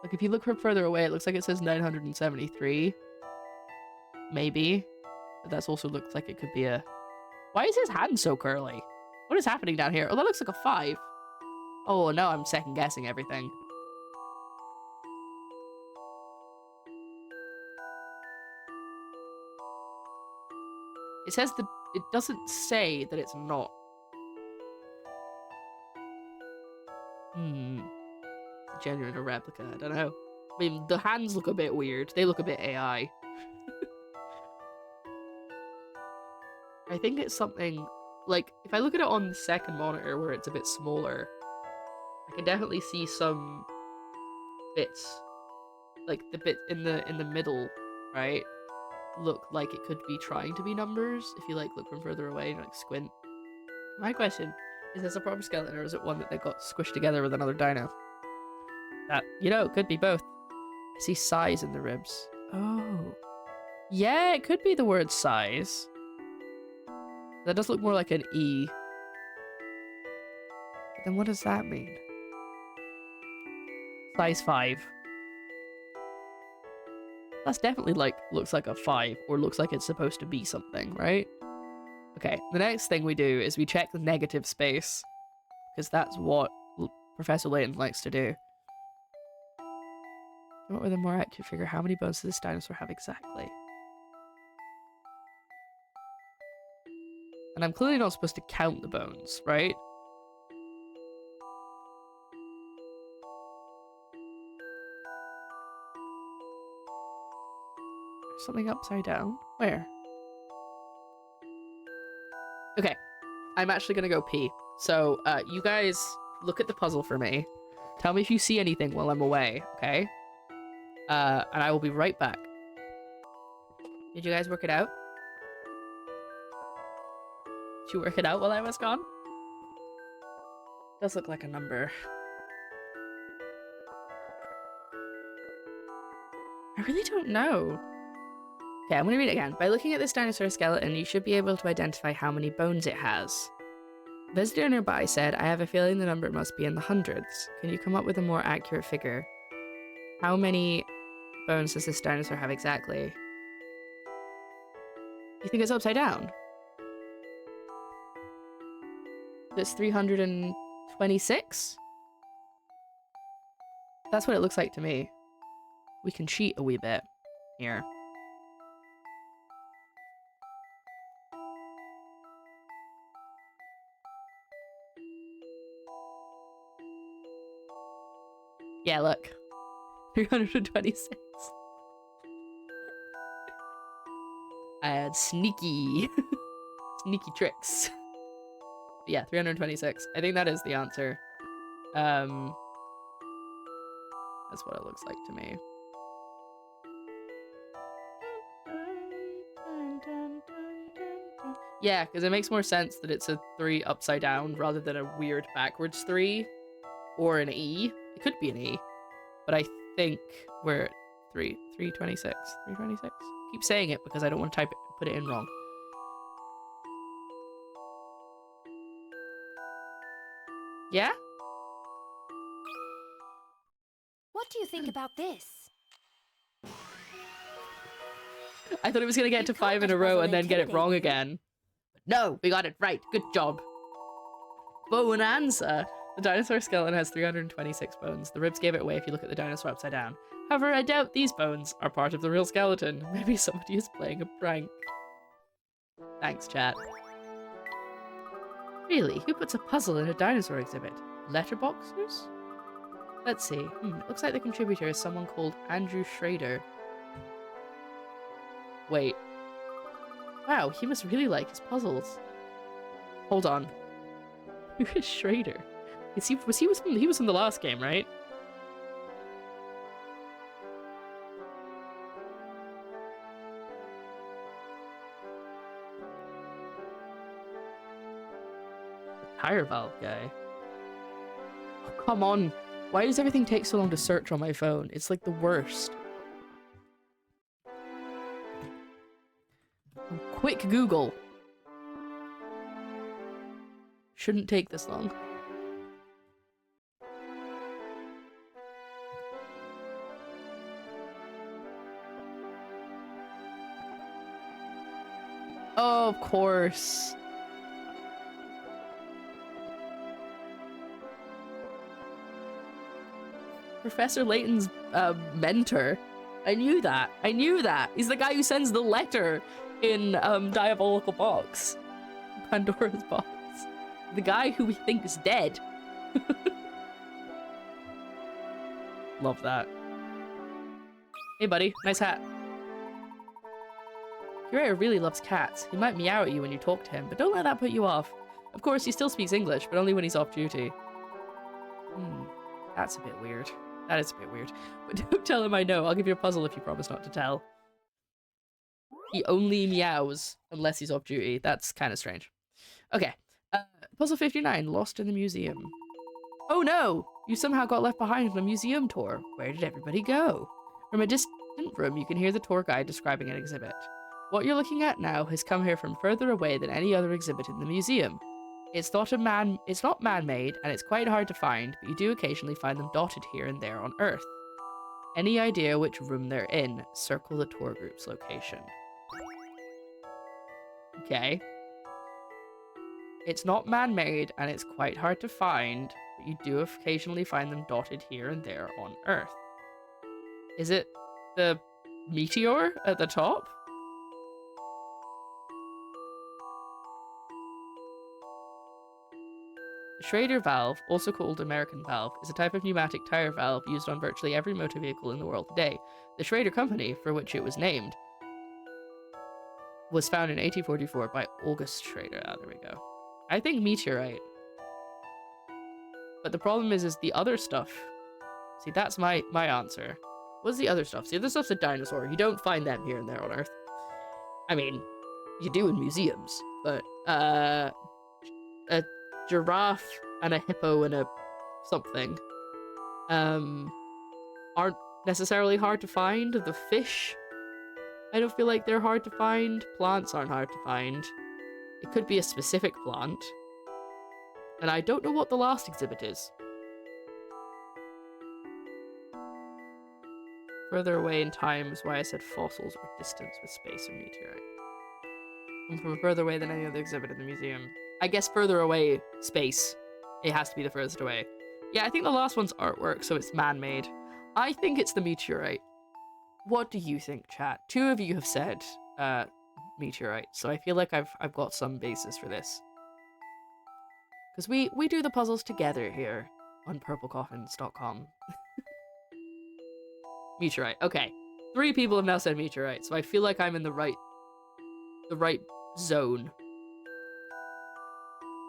Like if you look from further away, it looks like it says 973. Maybe. But that also looks like it could be a... Why is his hand so curly? What is happening down here? Oh, that looks like a 5. Oh, no, I'm second guessing everything. It says that it doesn't say that it's not. It's a genuine or replica, I don't know. I mean, the hands look a bit weird. They look a bit AI. I think it's something, like, if I look at it on the second monitor where it's a bit smaller, I can definitely see some bits, like the bit in the middle, right, look like it could be trying to be numbers if you, like, look from further away and, like, squint. My question, is this a proper skeleton or is it one that they got squished together with another dino? That, you know, it could be both. I see size in the ribs. Oh. Yeah, it could be the word size. That does look more like an E. But then what does that mean? Size 5. That's definitely like, looks like a 5, or looks like it's supposed to be something, right? Okay, the next thing we do is we check the negative space. Because that's what Professor Layton likes to do. Come up with a more accurate figure. How many bones does this dinosaur have exactly? And I'm clearly not supposed to count the bones, right? There's something upside down. Where? Okay, I'm actually gonna go pee. So, you guys look at the puzzle for me. Tell me if you see anything while I'm away, okay? And I will be right back. Did you guys work it out? Did you work it out while I was gone? Does look like a number. I really don't know. Okay, I'm gonna read it again. By looking at this dinosaur skeleton, you should be able to identify how many bones it has. A visitor nearby said, I have a feeling the number must be in the hundreds. Can you come up with a more accurate figure? How many bones does this dinosaur have exactly? You think it's upside down? It's 326? That's what it looks like to me. We can cheat a wee bit here. Yeah, look. 326. I had sneaky. Sneaky tricks. Yeah, 326. I think that is the answer. That's what it looks like to me. Yeah, because it makes more sense that it's a 3 upside down rather than a weird backwards 3 or an E. It could be an E, but I think we're at 326. 326. Keep saying it because I don't want to put it in wrong. Yeah? What do you think about this? I thought it was going to get You to can't 5 in a let row puzzle and then get it intimidate wrong you. again. No, we got it right. Good job. Bonanza. The dinosaur skeleton has 326 bones. The ribs gave it away if you look at the dinosaur upside down. However, I doubt these bones are part of the real skeleton. Maybe somebody is playing a prank. Thanks, chat. Really? Who puts a puzzle in a dinosaur exhibit? Letterboxers? Let's see. Looks like the contributor is someone called Andrew Schrader. Wait. Wow, he must really like his puzzles. Hold on. Who is Schrader? He was in the last game, right? The tire valve guy. Oh, come on. Why does everything take so long to search on my phone? It's like the worst. Quick Google. Shouldn't take this long. Oh, of course. Professor Layton's mentor. I knew that. I knew that. He's the guy who sends the letter in Diabolical Box. Pandora's Box. The guy who we think is dead. Love that. Hey, buddy. Nice hat. Curator really loves cats. He might meow at you when you talk to him, but don't let that put you off. Of course, he still speaks English, but only when he's off duty. That's a bit weird. That is a bit weird. But don't tell him I know. I'll give you a puzzle if you promise not to tell. He only meows unless he's off duty. That's kind of strange. Okay. Puzzle 59, lost in the museum. Oh no! You somehow got left behind on a museum tour. Where did everybody go? From a distant room, you can hear the tour guide describing an exhibit. What you're looking at now has come here from further away than any other exhibit in the museum. It's not man-made, and it's quite hard to find, but you do occasionally find them dotted here and there on Earth. Any idea which room they're in? Circle the tour group's location. Okay. It's not man-made, and it's quite hard to find, but you do occasionally find them dotted here and there on Earth. Is it the meteor at the top? The Schrader valve, also called American valve, is a type of pneumatic tire valve used on virtually every motor vehicle in the world today. The Schrader Company, for which it was named, was founded in 1844 by August Schrader. Ah, there we go. I think meteorite. But the problem is the other stuff. See, that's my answer. What's the other stuff? See, the stuff's a dinosaur. You don't find them here and there on Earth. I mean, you do in museums, but a giraffe and a hippo and a something aren't necessarily hard to find. The fish, I don't feel like they're hard to find. Plants aren't hard to find. It could be a specific plant. And I don't know what the last exhibit is. Further away in time is why I said fossils or distance with space or meteorite. And from further away than any other exhibit in the museum. I guess further away, space. It has to be the furthest away. Yeah, I think the last one's artwork, so it's man-made. I think it's the meteorite. What do you think, chat? 2 of you have said meteorite, so I feel like I've got some basis for this. Because we do the puzzles together here on PurpleCoffins.com. Meteorite. Okay. 3 people have now said meteorite, so I feel like I'm in the right zone.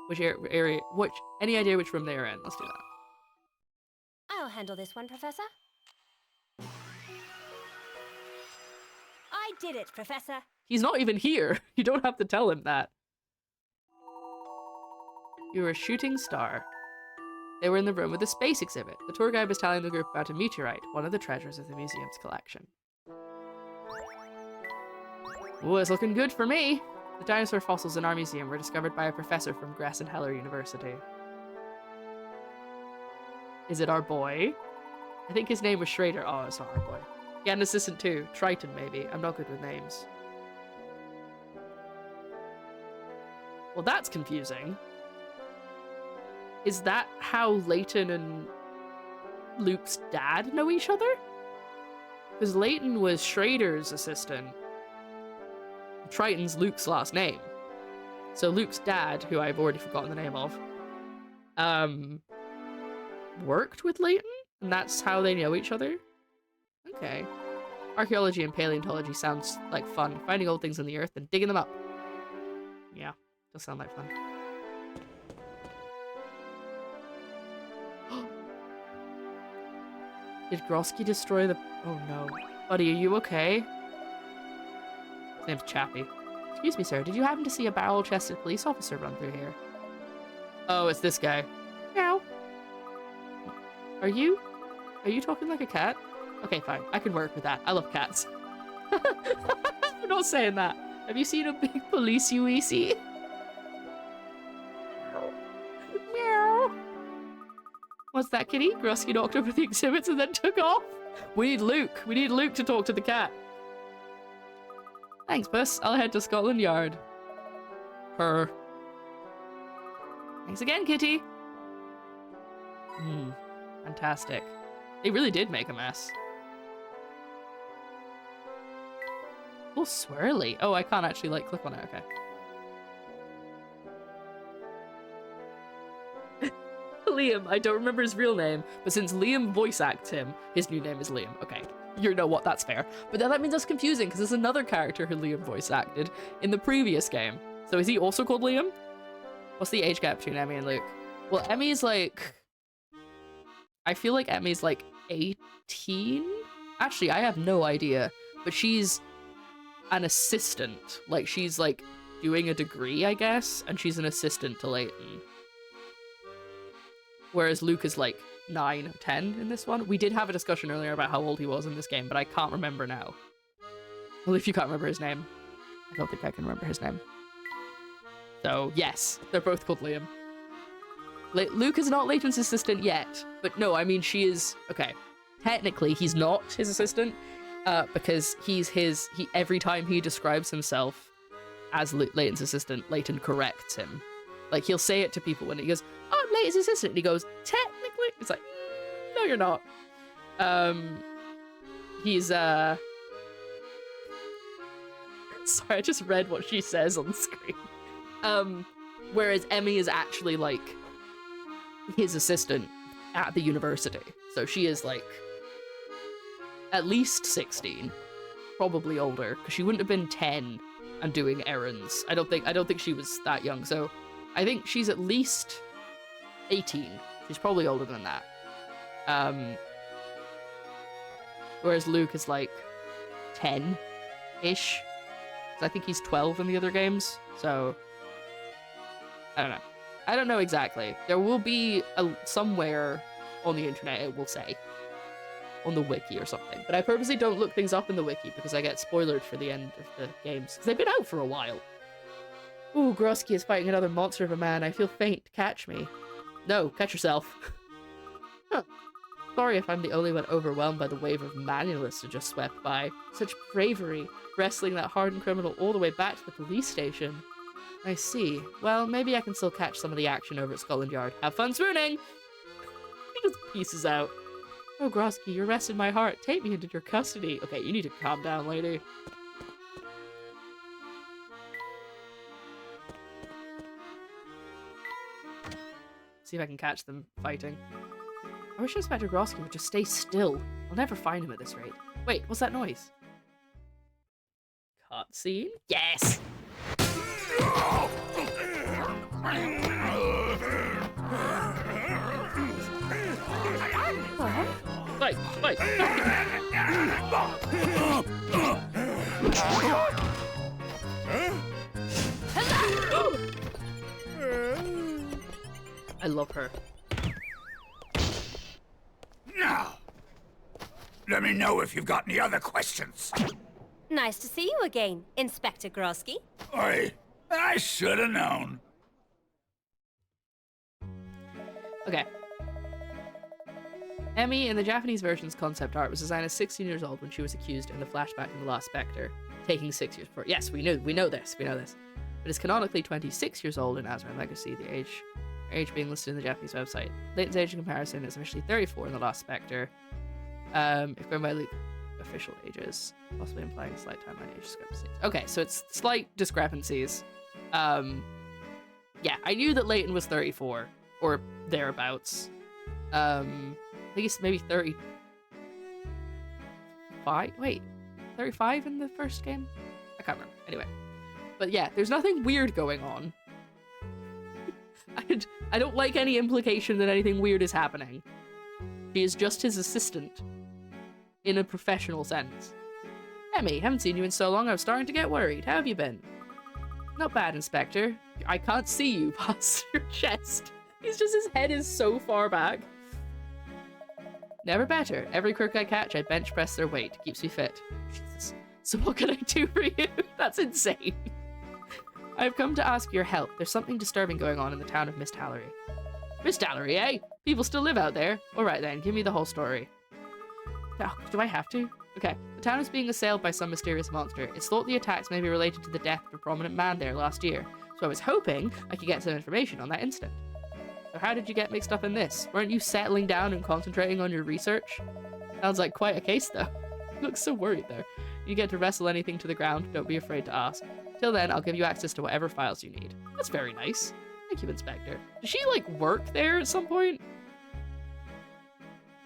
Which area? Any idea which room they are in? Let's do that. I'll handle this one, Professor. I did it, Professor. He's not even here. You don't have to tell him that. You're a shooting star. They were in the room with the space exhibit. The tour guide was telling the group about a meteorite, one of the treasures of the museum's collection. Ooh, it's looking good for me. The dinosaur fossils in our museum were discovered by a professor from Grassenheller University. Is it our boy? I think his name was Schrader. Oh, it's not our boy. He had an assistant too. Triton, maybe. I'm not good with names. Well, that's confusing. Is that how Layton and Luke's dad know each other? Because Layton was Schrader's assistant. Triton's Luke's last name. So Luke's dad, who I've already forgotten the name of, worked with Layton? And that's how they know each other? Okay. Archaeology and paleontology sounds like fun. Finding old things in the earth and digging them up. Yeah, does sound like fun. Did Grosky destroy the... Oh no. Buddy, are you okay? His name's Chappie. Excuse me, sir. Did you happen to see a barrel-chested police officer run through here? Oh, it's this guy. Meow. Are you talking like a cat? Okay, fine. I can work with that. I love cats. I'm not saying that. Have you seen a big police UEC? Meow. What's that, kitty? Grosky knocked over the exhibits and then took off? We need Luke. We need Luke to talk to the cat. Thanks, Puss. I'll head to Scotland Yard. Purr. Thanks again, kitty. Fantastic. They really did make a mess. Oh, swirly. Oh, I can't actually, like, click on it. Okay. Liam. I don't remember his real name, but since Liam voice acts him, his new name is Liam. Okay. You know what? That's fair. But then that means that's confusing, because there's another character who Liam voice acted in the previous game. So is he also called Liam? What's the age gap between Emmy and Luke? Well, Emmy's like... I feel like Emmy's like 18? Actually, I have no idea. But she's an assistant. Like, she's like doing a degree, I guess, and she's an assistant to Layton. Whereas Luke is like 9 or 10 in this one. We did have a discussion earlier about how old he was in this game, but I can't remember now. Well, if you can't remember his name, I don't think I can remember his name. So, yes, they're both called Liam. Luke is not Layton's assistant yet, but no, I mean, she is... Okay, technically, he's not his assistant, because every time he describes himself as Layton's assistant, Layton corrects him. Like, he'll say it to people when he goes, "Oh, I'm Layton's assistant," and he goes, "Technically," it's like, no, you're not. He's, sorry, I just read what she says on the screen. Whereas Emmy is actually, like, his assistant at the university. So she is, like, at least 16. Probably older, because she wouldn't have been 10 and doing errands. I don't think she was that young, so I think she's at least 18. She's probably older than that. Whereas Luke is, like, 10-ish. I think he's 12 in the other games, so... I don't know. I don't know exactly. There will be somewhere on the internet it will say. On the wiki or something. But I purposely don't look things up in the wiki because I get spoiled for the end of the games. Because they've been out for a while. Ooh, Grosky is fighting another monster of a man. I feel faint. Catch me. No, catch yourself. Huh. Sorry if I'm the only one overwhelmed by the wave of manualists that just swept by. Such bravery, wrestling that hardened criminal all the way back to the police station. I see. Well, maybe I can still catch some of the action over at Scotland Yard. Have fun swooning! He just pieces out. Oh, Grosky, you arrested my heart. Take me into your custody. Okay, you need to calm down, lady. See if I can catch them fighting. I wish Inspector Grosky would just stay still. I'll never find him at this rate. Wait, what's that noise? Cutscene? Yes! Fight! Fight! I love her. Now, let me know if you've got any other questions. Nice to see you again, Inspector Grosky. I should have known. Okay. Emmy, in the Japanese version's concept art, was designed as 16 years old when she was accused in the flashback in The Last Spectre, taking 6 years for it. Yes, we know this. But is canonically 26 years old in Azure Legacy, the age being listed in the Japanese website. Layton's age in comparison is officially 34 in The Last Spectre. If going by official ages, possibly implying a slight timeline age discrepancies. Okay, so it's slight discrepancies. Yeah, I knew that Layton was 34, or thereabouts. I think it's maybe 35? Wait, 35 in the first game? I can't remember. Anyway. But yeah, there's nothing weird going on. I don't like any implication that anything weird is happening. She is just his assistant. In a professional sense. Emmy, haven't seen you in so long, I was starting to get worried. How have you been? Not bad, Inspector. I can't see you past your chest. His head is so far back. Never better. Every crook I catch, I bench press their weight. Keeps me fit. Jesus. So what can I do for you? That's insane. I've come to ask your help. There's something disturbing going on in the town of Mist Hallery. Mist Hallery, eh? People still live out there? Alright then, give me the whole story. Oh, do I have to? Okay. The town is being assailed by some mysterious monster. It's thought the attacks may be related to the death of a prominent man there last year. So I was hoping I could get some information on that incident. So how did you get mixed up in this? Weren't you settling down and concentrating on your research? Sounds like quite a case though. You look so worried there. You get to wrestle anything to the ground, don't be afraid to ask. Till then, I'll give you access to whatever files you need. That's very nice. Thank you, Inspector. Does she, like, work there at some point?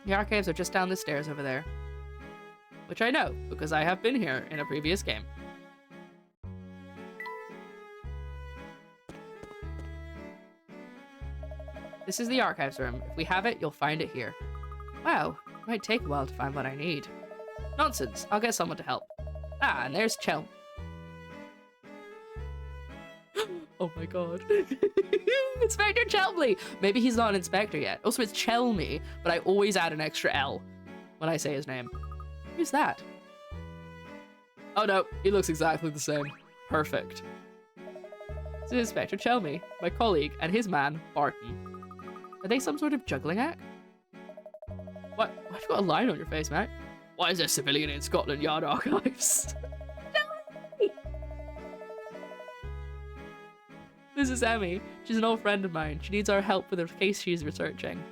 The archives are just down the stairs over there. Which I know, because I have been here in a previous game. This is the archives room. If we have it, you'll find it here. Wow, it might take a while to find what I need. Nonsense, I'll get someone to help. Ah, and there's Chell. Oh my god. Inspector Chelmley! Maybe he's not an inspector yet. Also, it's Chelmy, but I always add an extra L when I say his name. Who's that? Oh no, he looks exactly the same. Perfect. This is Inspector Chelmy, my colleague, and his man, Barton. Are they some sort of juggling act? What? Why've you got a line on your face, mate? Why is there a civilian in Scotland Yard archives? This is Emmy. She's an old friend of mine. She needs our help with a case she's researching.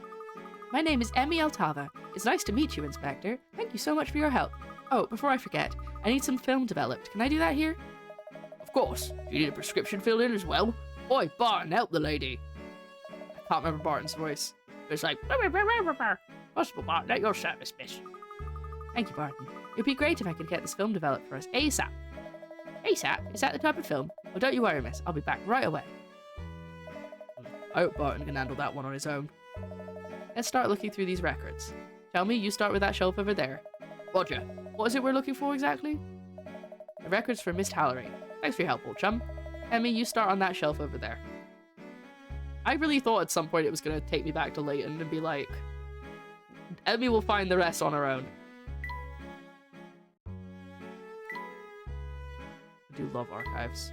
My name is Emmy Altava. It's nice to meet you, Inspector. Thank you so much for your help. Oh, before I forget, I need some film developed. Can I do that here? Of course. You need a prescription filled in as well. Oi, Barton, help the lady. I can't remember Barton's voice. It's like, possible, Barton, at your service, miss. Thank you, Barton. It'd be great if I could get this film developed for us ASAP. ASAP? Is that the type of film? Well, don't you worry, miss. I'll be back right away. I hope Barton can handle that one on his own. Let's start looking through these records. Tell me, you start with that shelf over there. Roger. What is it we're looking for exactly? The records for Mist Hallery. Thanks for your help, old chum. Emmy, you start on that shelf over there. I really thought at some point it was going to take me back to Layton and be like, Emmy will find the rest on her own. I do love archives.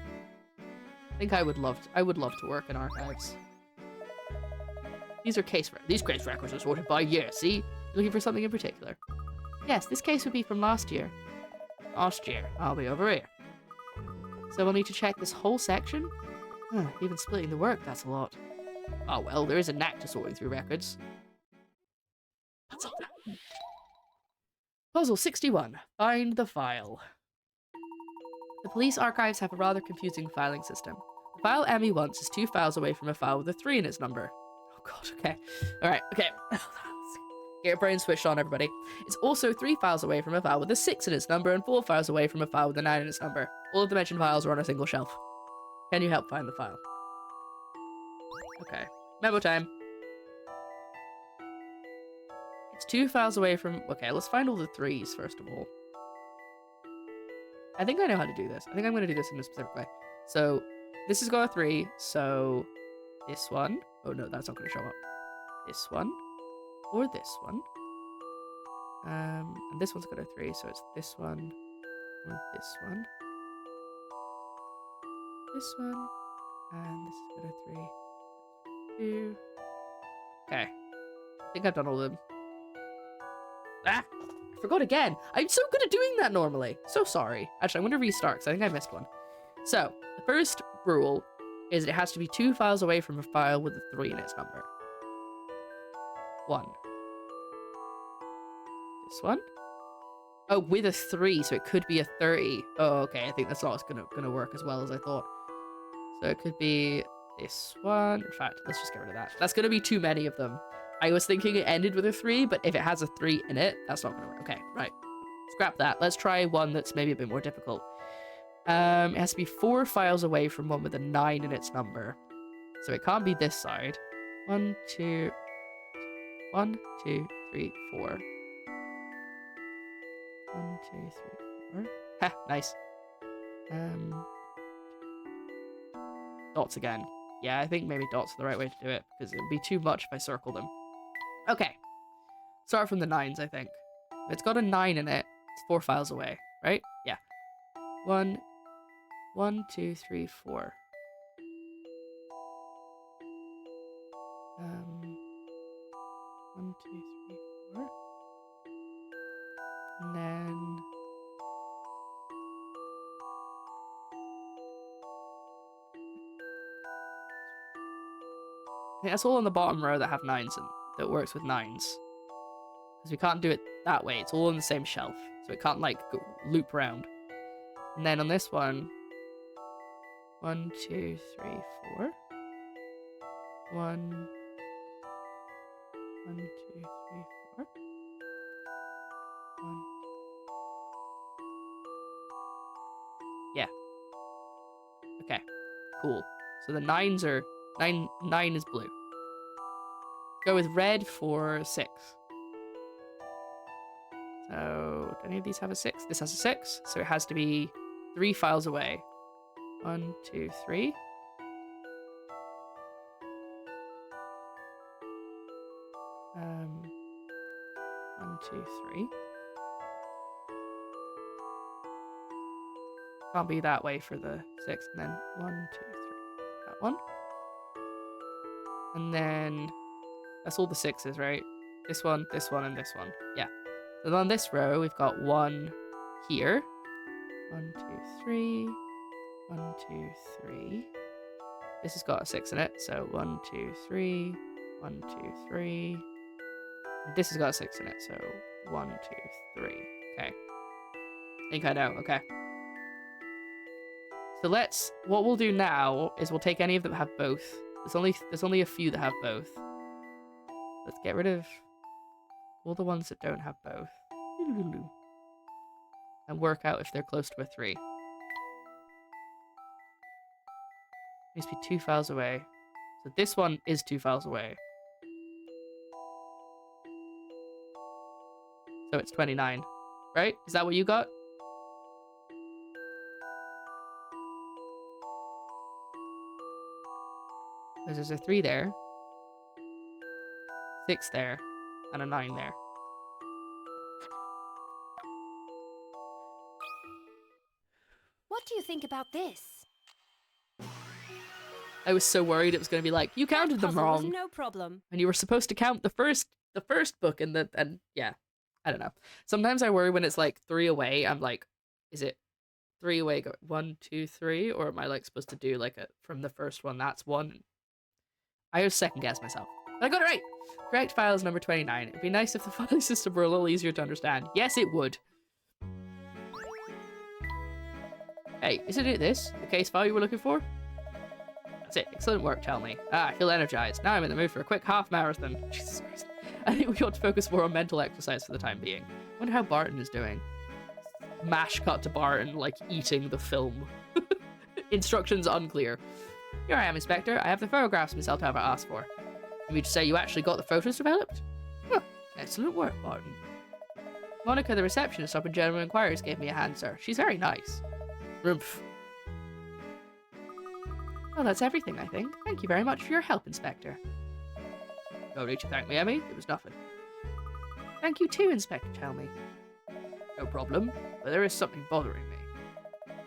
I think I would love to work in archives. These case records are sorted by year, see? You're looking for something in particular. Yes, this case would be from last year. Last year. I'll be over here. So we'll need to check this whole section? Even splitting the work, that's a lot. Oh well, there is a knack to sorting through records. That's all that. Puzzle 61. Find the file. The police archives have a rather confusing filing system. The file Emmy wants is 2 files away from a file with a 3 in its number. Oh god, okay. Alright, okay. Get your brain switched on, everybody. It's also 3 files away from a file with a 6 in its number and 4 files away from a file with a 9 in its number. All of the mentioned files are on a single shelf. Can you help find the file? Okay. Memo time. It's 2 files away from... Okay, let's find all the 3s, first of all. I think I know how to do this. I think I'm going to do this in a specific way. So, this has got a 3, so... This one. Oh no, that's not going to show up. This one. Or this one. And this one's got a 3, so it's this one. Or this one. This one. And this has got a 3. 2. Okay. I think I've done all of them. Ah! I forgot again. I'm so good at doing that normally. So sorry. Actually, I'm going to restart because I think I missed one. So, the first rule is it has to be 2 files away from a file with a 3 in its number. 1. This one. Oh, with a 3, so it could be a 30. Oh, okay. I think that's not gonna work as well as I thought. So it could be this one. In fact, let's just get rid of that. That's gonna be too many of them. I was thinking it ended with a 3, but if it has a 3 in it, that's not gonna work. Okay, right. Scrap that. Let's try one that's maybe a bit more difficult. It has to be 4 files away from one with a 9 in its number. So it can't be this side. 1, 2, 3, 4. 1, 2, 3, 4. Ha, nice. Dots again. Yeah, I think maybe dots are the right way to do it, because it would be too much if I circle them. Okay. Start from the 9s, I think. If it's got a 9 in it, it's 4 files away, right? Yeah. 1, 2, 3, 4. 1, 2, 3, 4. And then... I think that's all on the bottom row that have 9s and that works with 9s. Because we can't do it that way. It's all on the same shelf. So it can't, like, go loop around. And then on this one... 1, 2, 3, 4. 1, 2, 3, 4. 1. Yeah. Okay. Cool. So the 9s are... 9 is blue. Go with red for 6. So, do any of these have a 6? This has a 6, so it has to be 3 files away. 1, 2, 3. Um, 1, 2, 3. Can't be that way for the 6. And then 1, 2, 3. That one. And then that's all the 6s, right? This one, and this one. Yeah. So on this row, we've got 1 here. 1, 2, 3. 1, 2, 3. This has got a 6 in it, so 1, 2, 3. 1, 2, 3. This has got a 6 in it, so 1, 2, 3. Okay. I think I know. Okay. So what we'll do now is we'll take any of them that have both. There's only a few that have both. Let's get rid of all the ones that don't have both. And work out if they're close to a 3. Needs to be 2 files away. So this one is 2 files away. So it's 29. Right? Is that what you got? There's a 3 there. 6 there. And a 9 there. What do you think about this? I was so worried it was going to be like, you counted them Puzzle was wrong. no problem. And you were supposed to count the first book and yeah. I don't know. Sometimes I worry when it's like 3 away. I'm like, is it 3 away? Go 1, 2, 3, or am I like supposed to do like from the first one? That's 1. I was second guess myself. But I got it right. Correct file is number 29. It'd be nice if the filing system were a little easier to understand. Yes, it would. Hey, isn't it this? The case file you were looking for? That's it. Excellent work, tell me. I feel energized. Now I'm in the mood for a quick half marathon. Jesus Christ. I think we ought to focus more on mental exercise for the time being. Wonder how Barton is doing. Mash cut to Barton, like, eating the film. Instructions unclear. Here I am, Inspector. I have the photographs Miss Altava asked for. You mean to say you actually got the photos developed? Huh. Excellent work, Barton. Monica, the receptionist up in General Inquiries, gave me a hand, sir. She's very nice. Rumph. Well, that's everything, I think. Thank you very much for your help, Inspector. No need to thank me, Emmy. It was nothing. Thank you too, Inspector Chelmy. No problem, but there is something bothering me.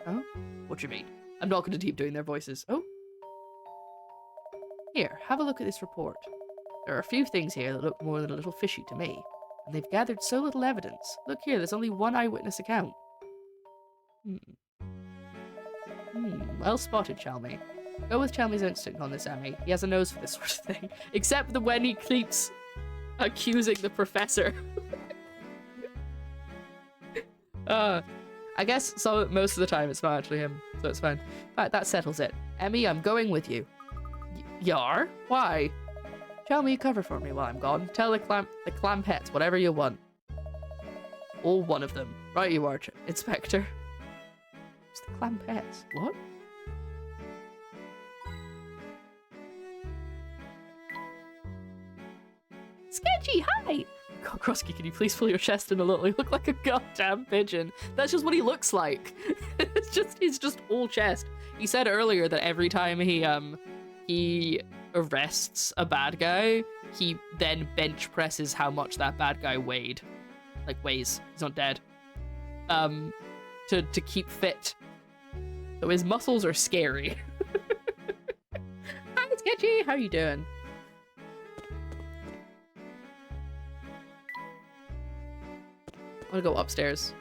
Oh? What do you mean? I'm not going to keep doing their voices. Oh? Here, have a look at this report. There are a few things here that look more than a little fishy to me, and they've gathered so little evidence. Look here, there's only one eyewitness account. Well spotted, Chelmy. Go with Chelmy's instinct on this, Emmy. He has a nose for this sort of thing. Except the when he keeps accusing the professor. I guess most of the time it's not actually him, so it's fine. But that settles it. Emmy, I'm going with you. Yar? Why? Chelmy, cover for me while I'm gone. Tell the clampettes whatever you want. All one of them. Right you are, Inspector. It's the clampettes. What? Sketchy, hi! God, Krusky, can you please pull your chest in a little? You look like a goddamn pigeon. That's just what he looks like. He's just all chest. He said earlier that every time he arrests a bad guy, he then bench presses how much that bad guy weighed. Like weighs. He's not dead. To keep fit. So his muscles are scary. Hi, Sketchy, how you doing? I want to go upstairs.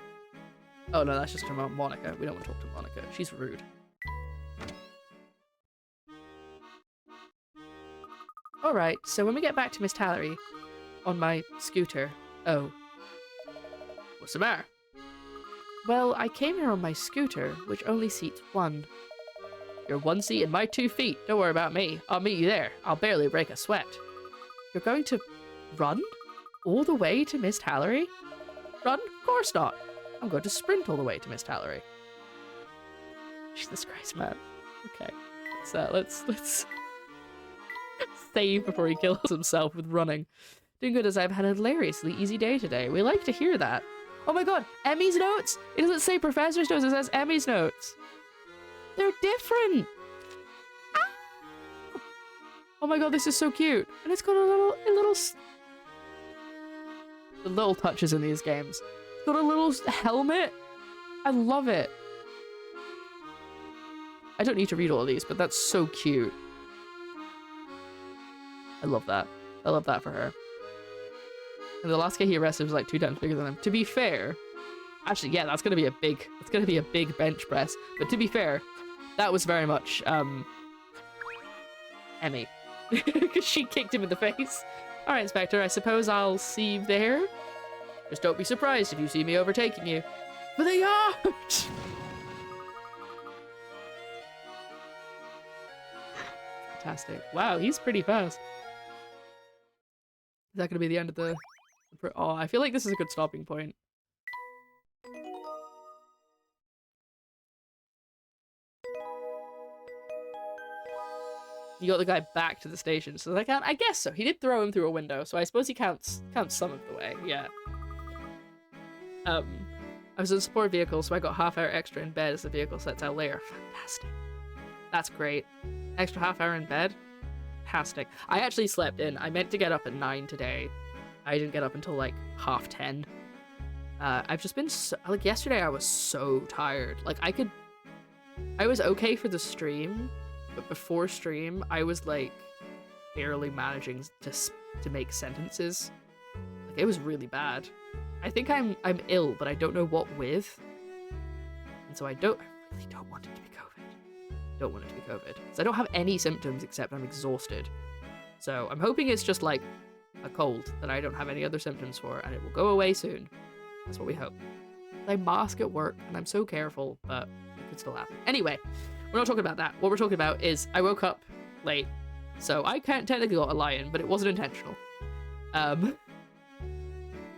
Oh no, that's just to Monica. We don't want to talk to Monica. She's rude. Alright, so when we get back to Miss Tallery on my scooter... Oh. What's the matter? Well, I came here on my scooter, which only seats one. You're one seat and my 2 feet. Don't worry about me. I'll meet you there. I'll barely break a sweat. You're going to run? All the way to Miss Tallery? Run? Of course not. I'm going to sprint all the way to Miss Tallery. Jesus Christ, man. Okay. Let's save before he kills himself with running. Doing good as I've had a hilariously easy day today. We like to hear that. Oh my god, Emmy's notes? It doesn't say Professor's notes, it says Emmy's notes. They're different. Ah! Oh my god, this is so cute. And it's got a little the little touches in these games. It's got a little helmet. I love it. I don't need to read all of these, but that's so cute. I love that. I love that for her. And the last guy he arrested was like 2 times bigger than him. To be fair, actually, yeah, that's gonna be a big bench press. But to be fair, that was very much Emmy, because she kicked him in the face. All right, Spectre, I suppose I'll see you there. Just don't be surprised if you see me overtaking you. For the yard! Fantastic. Wow, he's pretty fast. Is that going to be the end of the... Oh, I feel like this is a good stopping point. You got the guy back to the station, so I guess so. He did throw him through a window, so I suppose he counts some of the way, yeah. I was in a support vehicle, so I got half hour extra in bed as the vehicle sets out later. Fantastic. That's great. Extra half hour in bed? Fantastic. I actually slept in. I meant to get up at 9 today. I didn't get up until like 10:30. I've just been so, like, yesterday I was so tired. Like, I was okay for the stream, but before stream I was like barely managing to make sentences. Like, it was really bad. I think I'm ill, but I don't know what with. And so I really don't want it to be COVID. Don't want it to be COVID. So I don't have any symptoms except I'm exhausted. So I'm hoping it's just like a cold that I don't have any other symptoms for, and it will go away soon. That's what we hope. I mask at work, and I'm so careful, but it could still happen. Anyway, we're not talking about that. What we're talking about is I woke up late, so I can't technically got a lie-in, but it wasn't intentional.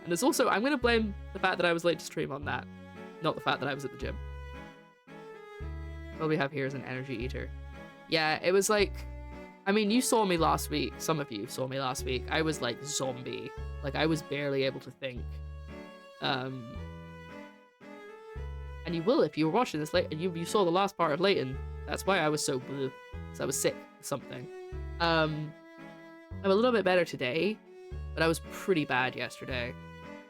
And there's also, I'm going to blame the fact that I was late to stream on that, not the fact that I was at the gym. What we have here is an energy eater. Yeah, it was like, I mean, you saw me last week. Some of you saw me last week. I was like zombie. Like, I was barely able to think. And you will if you were watching this late and you saw the last part of Layton. That's why I was so blue. Because I was sick or something. I'm a little bit better today, but I was pretty bad yesterday.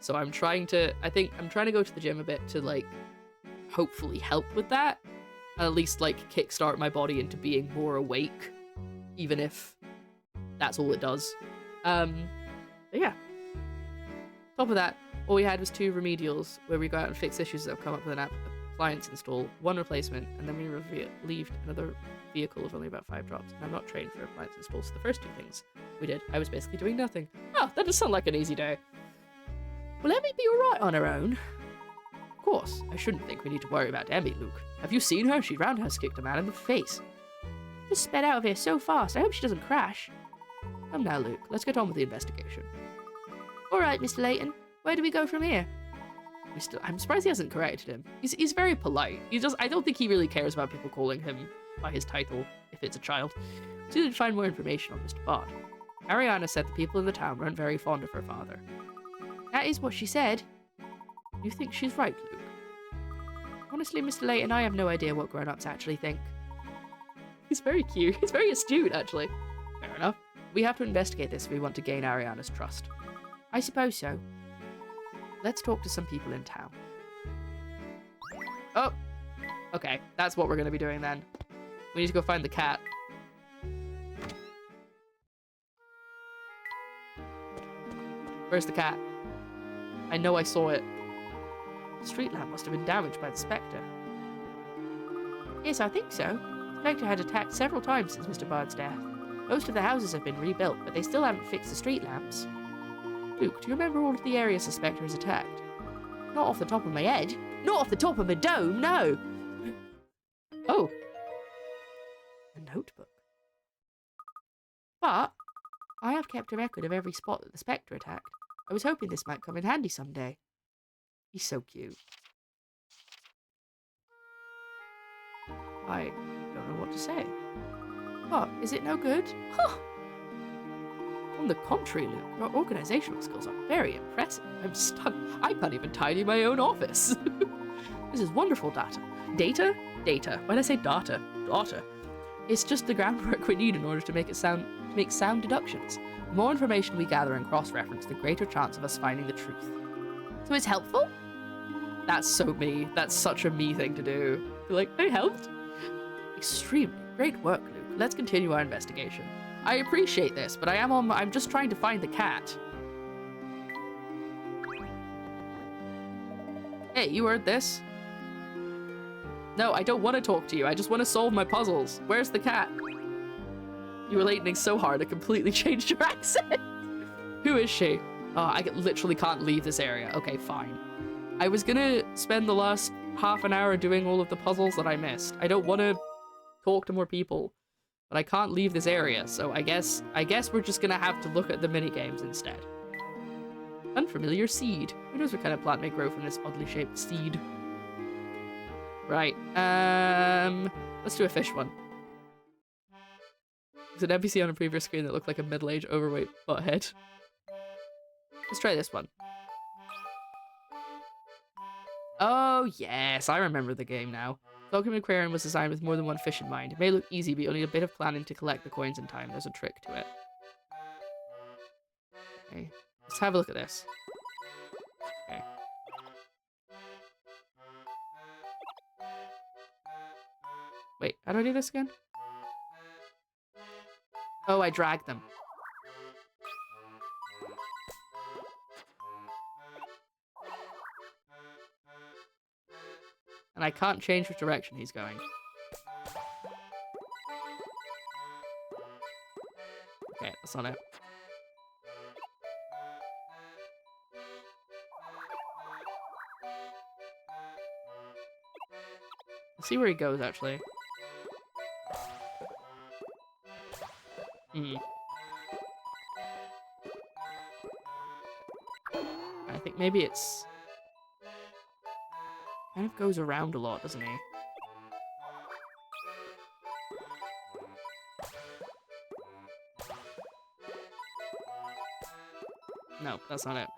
So I'm trying to go to the gym a bit to, like, hopefully help with that. And at least, like, kickstart my body into being more awake. Even if that's all it does. But yeah. Top of that, all we had was 2 remedials where we go out and fix issues that have come up with an appliance install, 1 replacement, and then we relieved another vehicle of only about 5 drops. And I'm not trained for appliance installs, so the first 2 things we did, I was basically doing nothing. Oh, that does sound like an easy day. Will Emmy be alright on her own? Of course, I shouldn't think we need to worry about Emmy, Luke. Have you seen her? She roundhouse kicked a man in the face. Just sped out of here so fast. I hope she doesn't crash. Come now, Luke. Let's get on with the investigation. Alright, Mr. Layton. Where do we go from here? I'm surprised he hasn't corrected him. He's very polite. I don't think he really cares about people calling him by his title if it's a child. So you need to find more information on Mr. Bard. Ariana said the people in the town weren't very fond of her father. That is what she said. You think she's right, Luke? Honestly, Mr. Layton, I have no idea what grown-ups actually think. He's very cute. He's very astute, actually. Fair enough. We have to investigate this if we want to gain Ariana's trust. I suppose so. Let's talk to some people in town. Oh! Okay, that's what we're going to be doing then. We need to go find the cat. Where's the cat? I know I saw it. The street lamp must have been damaged by the Spectre. Yes, I think so. Spectre had attacked several times since Mr. Bard's death. Most of the houses have been rebuilt, but they still haven't fixed the street lamps. Luke, do you remember all of the areas the Spectre has attacked? Not off the top of my head. Not off the top of my dome, no! Oh. A notebook. But I have kept a record of every spot that the Spectre attacked. I was hoping this might come in handy someday. He's so cute. I don't know what to say. What? Is it no good? Huh. On the contrary, Luke, your organizational skills are very impressive. I'm stunned. I can't even tidy my own office. This is wonderful data. Data? Data. Why did I say data? Data. It's just the groundwork we need in order to make sound deductions. The more information we gather and cross-reference, the greater chance of us finding the truth. So it's helpful? That's so me. That's such a me thing to do. You're like, I helped? Extremely. Great work, Luke. Let's continue our investigation. I appreciate this, but I'm just trying to find the cat. Hey, you heard this? No, I don't want to talk to you. I just want to solve my puzzles. Where's the cat? You were lightning so hard it completely changed your accent. Who is she? Oh, I literally can't leave this area. Okay, fine. I was gonna spend the last half an hour doing all of the puzzles that I missed. I don't want to talk to more people, but I can't leave this area, so I guess we're just gonna have to look at the minigames instead. Unfamiliar seed. Who knows what kind of plant may grow from this oddly shaped seed? Right, let's do a fish one. There's an NPC on a previous screen that looked like a middle-aged overweight butthead. Let's try this one. Oh, yes, I remember the game now. Welcome Aquarium was designed with more than one fish in mind. It may look easy, but you'll need a bit of planning to collect the coins in time. There's a trick to it. Okay, let's have a look at this. Okay. Wait, how do I do this again? Oh, I dragged them. And I can't change which direction he's going. Okay, that's on it. Let's see where he goes, actually. Okay. think maybe it's... kind of goes around a lot, doesn't he? No, that's not it.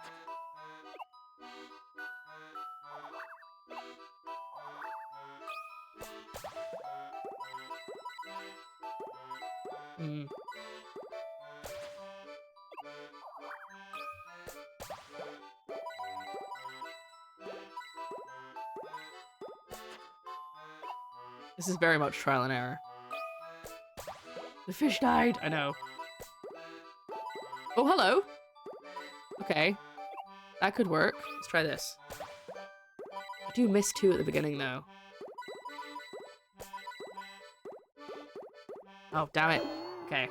Hmm. This is very much trial and error. The fish died! I know. Oh, hello! Okay. That could work. Let's try this. I do miss 2 at the beginning, though. Oh, damn it. Okay.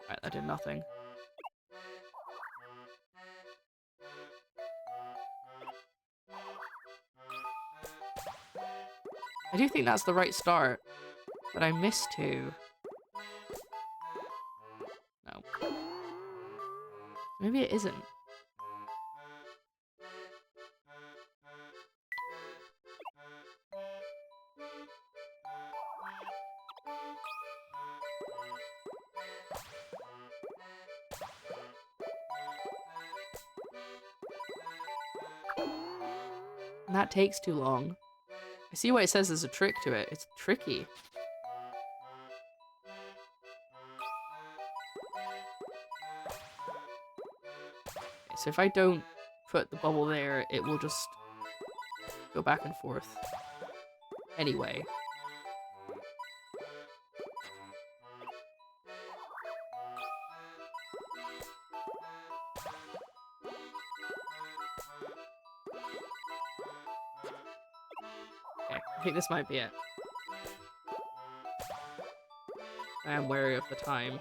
Alright, that did nothing. I do think that's the right start, but I missed 2. No. Maybe it isn't. And that takes too long. I see why it says there's a trick to it. It's tricky. Okay, so if I don't put the bubble there, it will just go back and forth. Anyway. Okay, I think this might be it. I am wary of the time.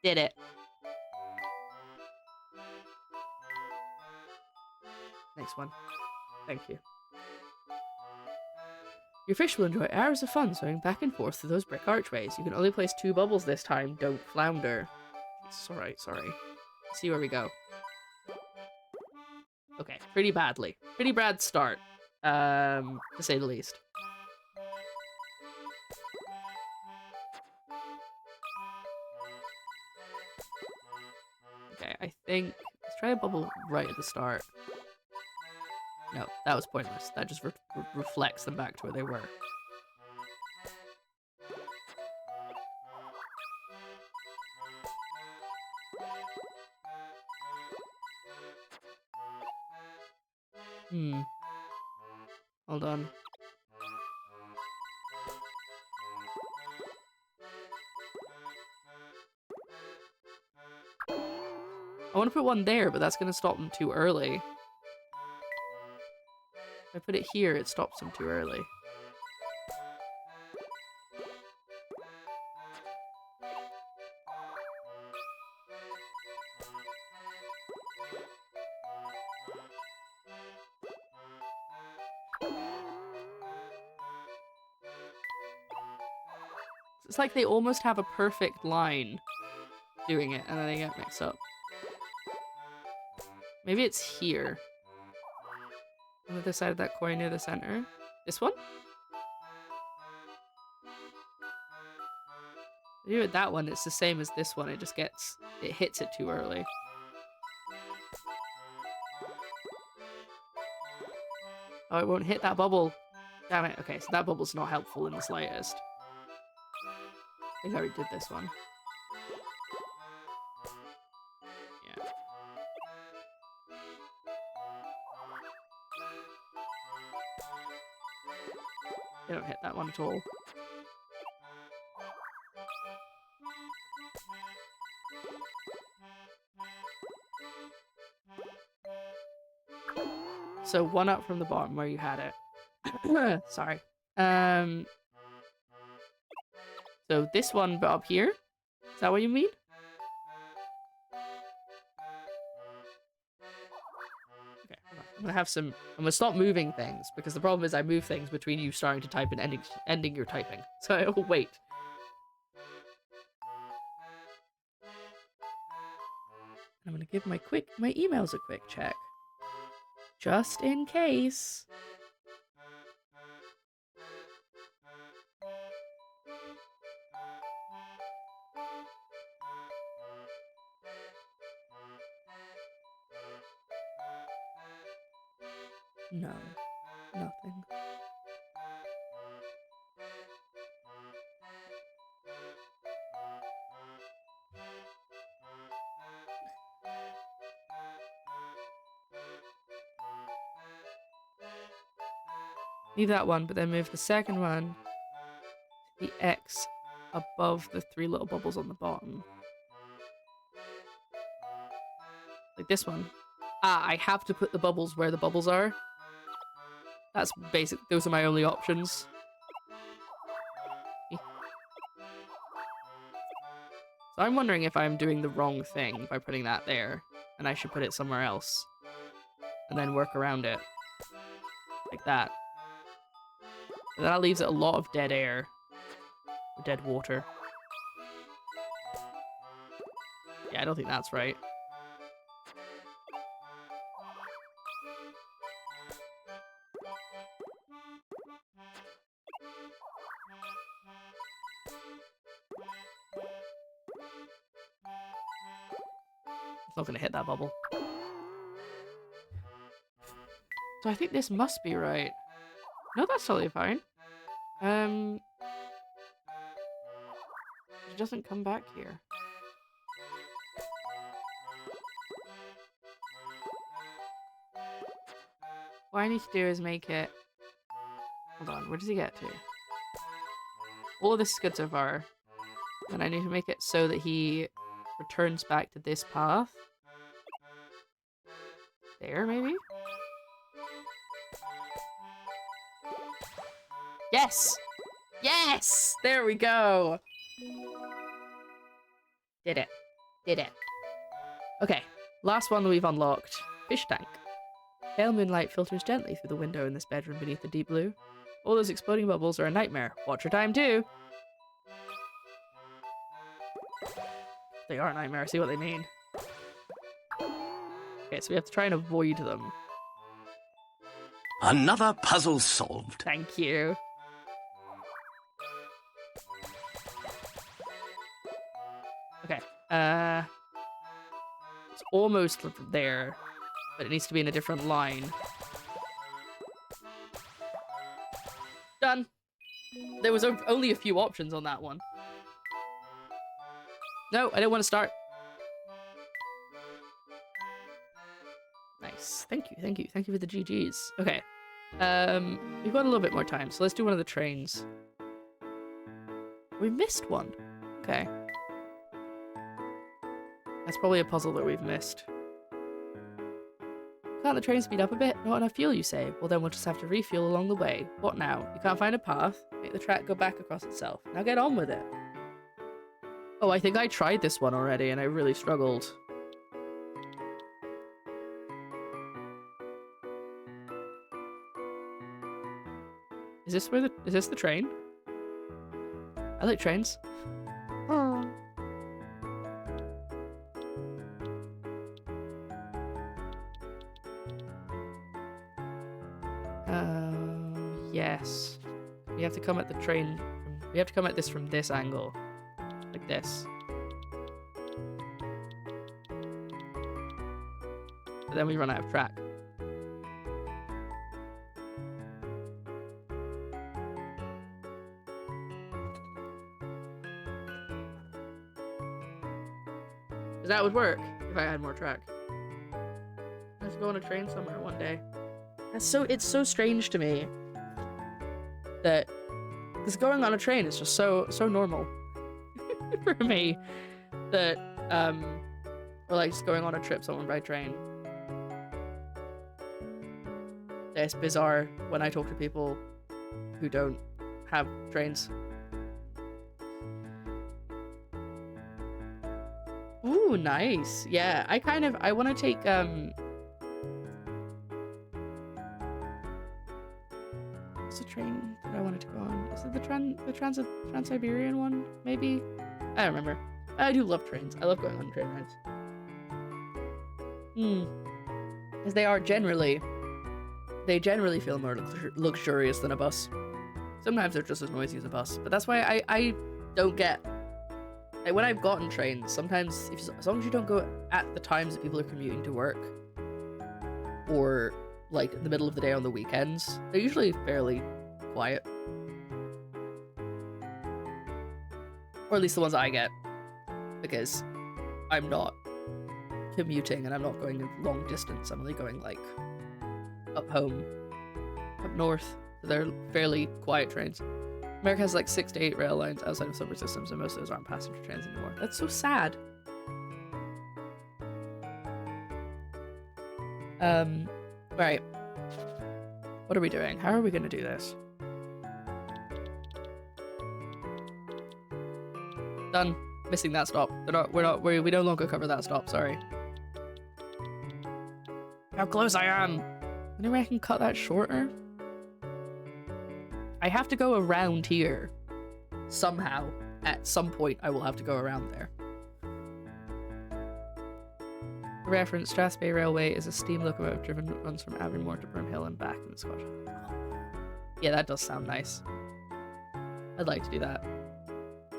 Did it. Next one. Thank you. Your fish will enjoy hours of fun swimming back and forth through those brick archways. You can only place 2 bubbles this time. Don't flounder. It's alright, sorry. See where we go. Okay, pretty badly. Pretty bad start. To say the least. Okay, I think... let's try a bubble right at the start. No, that was pointless. That just reflects them back to where they were. Hold on. I want to put one there, but that's going to stop them too early. If I put it here, it stops them too early. It's like they almost have a perfect line doing it, and then they get mixed up. Maybe it's here. On the other side of that coin near the center. This one? Maybe with that one, it's the same as this one. It just gets... it hits it too early. Oh, it won't hit that bubble. Damn it. Okay, so that bubble's not helpful in the slightest. I think I already did this one. Yeah. They don't hit that one at all. So 1 up from the bottom where you had it. Sorry. So this one, but up here? Is that what you mean? I'm gonna stop moving things, because the problem is I move things between you starting to type and ending your typing. So I will wait. I'm gonna give my emails a quick check. Just in case. No, nothing. Leave that one, but then move the second one to the X above the 3 little bubbles on the bottom. Like this one. Ah, I have to put the bubbles where the bubbles are. That's basic. Those are my only options. So I'm wondering if I'm doing the wrong thing by putting that there, and I should put it somewhere else. And then work around it. Like that. And that leaves it a lot of dead air. Or dead water. Yeah, I don't think that's right. It's not gonna hit that bubble. So I think this must be right. No, that's totally fine. It doesn't come back here. What I need to do is make it... Hold on, where does he get to? All of this is good so far. And I need to make it so that he returns back to this path. There, maybe? Yes! Yes! There we go! Did it. Did it. Okay, last one that we've unlocked. Fish tank. Pale moonlight filters gently through the window in this bedroom beneath the deep blue. All those exploding bubbles are a nightmare. Watch your time too! They are a nightmare, I see what they mean. Okay, so we have to try and avoid them. Another puzzle solved. Thank you. Okay, it's almost there, but it needs to be in a different line. Done! There was only a few options on that one. No, I didn't want to start. Nice. Thank you, thank you. Thank you for the GGs. Okay. We've got a little bit more time, so let's do one of the trains. We missed one. Okay. That's probably a puzzle that we've missed. Can't the train speed up a bit? Not enough fuel, you say? Well, then we'll just have to refuel along the way. What now? You can't find a path? Make the track go back across itself. Now get on with it. Oh, I think I tried this one already and I really struggled. Is this the train? I like trains. Yes. We have to come at the train. We have to come at this from this angle. Like this. But then we run out of track. Because that would work if I had more track. I have to go on a train somewhere one day. It's so strange to me that this going on a train is just so normal for me that or like just going on a trip somewhere by train. It's bizarre when I talk to people who don't have trains. Ooh, nice. Yeah, I want to take wanted to go on. Is it the Trans-Siberian one? Maybe? I don't remember. I do love trains. I love going on train rides. Because they generally feel more luxurious than a bus. Sometimes they're just as noisy as a bus, but that's why I don't get. Like, when I've gotten trains, sometimes as long as you don't go at the times that people are commuting to work, or like in the middle of the day on the weekends, they're usually fairly quiet. Or at least the ones I get, because I'm not commuting and I'm not going a long distance. I'm only going like up north. So they're fairly quiet trains. America has like 6 to 8 rail lines outside of subway systems, and most of those aren't passenger trains anymore. That's so sad. Right. What are we doing? How are we gonna do this? Done. Missing that stop. We no longer cover that stop, sorry. How close I am! Any way I can cut that shorter? I have to go around here. Somehow. At some point, I will have to go around there. For reference, Strathspey Railway is a steam locomotive driven that runs from Abermore to Broomhill and back in the Scottish. Yeah, that does sound nice. I'd like to do that.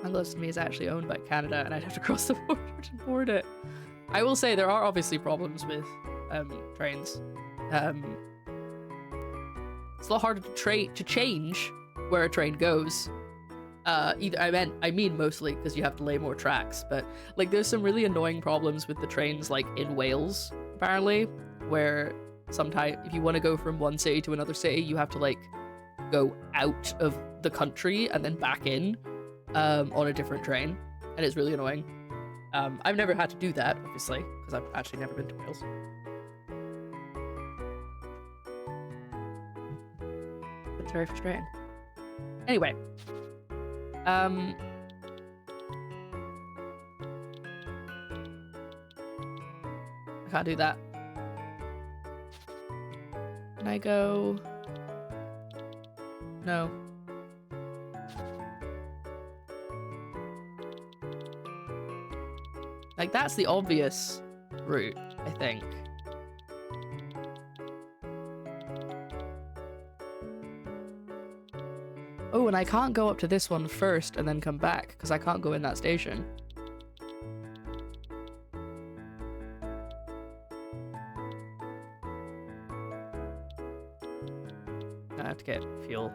Anglos to me is actually owned by Canada, and I'd have to cross the border to board it. I will say there are obviously problems with trains. It's a lot harder to change where a train goes. I mean mostly because you have to lay more tracks, but like there's some really annoying problems with the trains like in Wales, apparently, where sometimes if you want to go from one city to another city, you have to like go out of the country and then back in on a different train, and it's really annoying. I've never had to do that, obviously, because I've actually never been to Wales. It's very frustrating. Anyway. I can't do that. Can I go? No. Like, that's the obvious route, I think. Oh, and I can't go up to this one first and then come back, because I can't go in that station. I have to get fuel.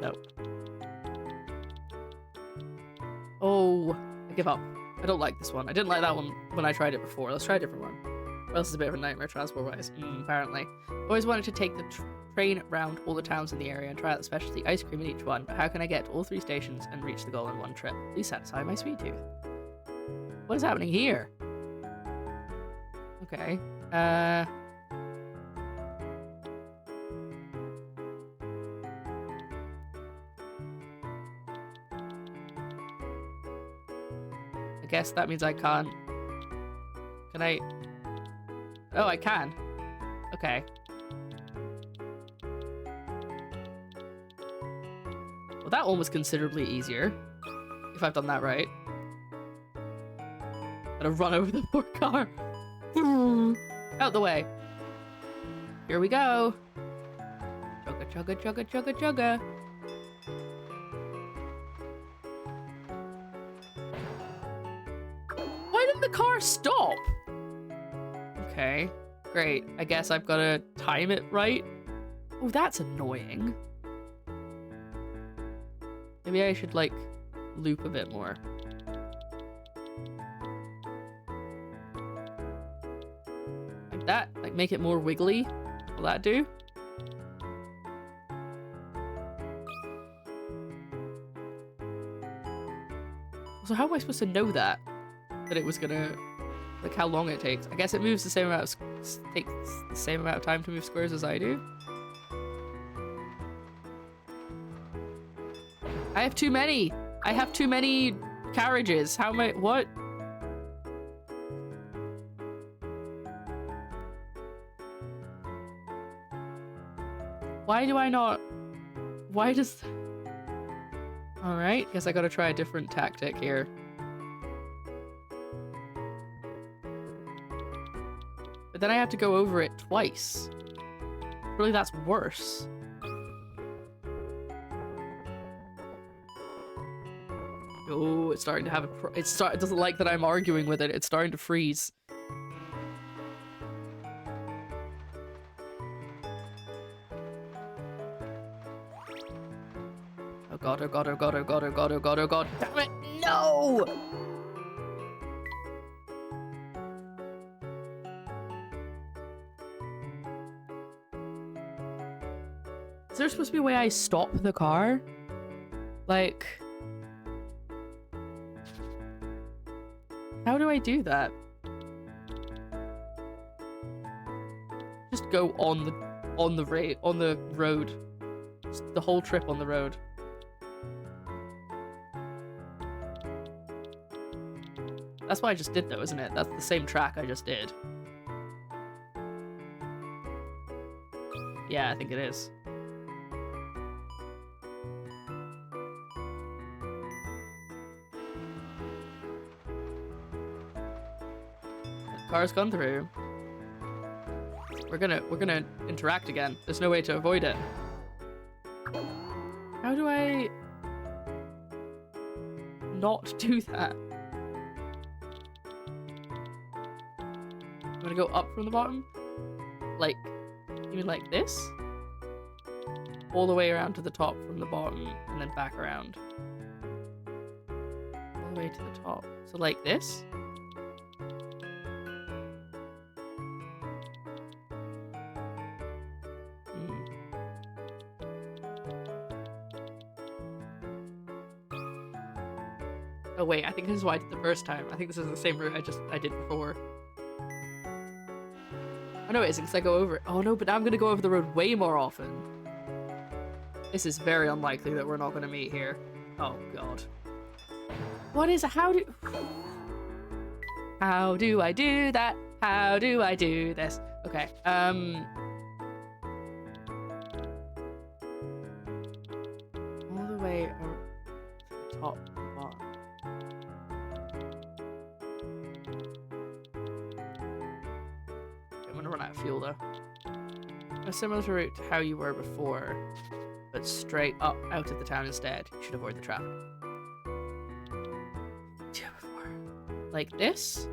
No. Oh, I give up. I don't like this one. I didn't like that one when I tried it before. Let's try a different one. Or else it's a bit of a nightmare transport-wise, apparently. Always wanted to take the train around all the towns in the area and try out the specialty ice cream in each one, but how can I get to all 3 stations and reach the goal in one trip? Please satisfy my sweet tooth. What is happening here? Okay. I guess that means I can't. Can I? Oh, I can. Okay. Well, that one was considerably easier. If I've done that right. Gotta run over the poor car. Out the way. Here we go. Chugga, chugga, chugga, chugga, chugga. Why didn't the car stop? Okay, great. I guess I've got to time it right. Oh, that's annoying. Maybe I should, like, loop a bit more. Like that? Like, make it more wiggly? Will that do? So how am I supposed to know that? That it was gonna... Like how long it takes. I guess it moves the same amount of takes the same amount of time to move squares as I do. I have too many. I have too many carriages. How am I? What? Why do I not... Why does... Alright, guess I gotta try a different tactic here. But then I have to go over it twice. Really, that's worse. Oh, it's starting to have a... It doesn't like that I'm arguing with it. It's starting to freeze. Oh god, oh god, oh god, oh god, oh god, oh god, oh god. Damn it! No! Is there supposed to be a way I stop the car? Like... How do I do that? Just go on the road. Just the whole trip on the road. That's what I just did though, isn't it? That's the same track I just did. Yeah, I think it is. Car's gone through. We're gonna interact again. There's no way to avoid it. How do I not do that? I'm gonna go up from the bottom? Like, you mean like this? All the way around to the top from the bottom and then back around. All the way to the top. So like this? Oh wait, I think this is what I did the first time. I think this is the same route I did before. Oh no, it isn't, because I go over it. Oh no, but now I'm gonna go over the road way more often. This is very unlikely that we're not gonna meet here. Oh god. What is... How do I do that? How do I do this? Okay, all the way over to the top and bottom. I'm gonna run out of fuel though. A similar route to how you were before, but straight up out of the town instead. You should avoid the traffic. Yeah, before. Like this?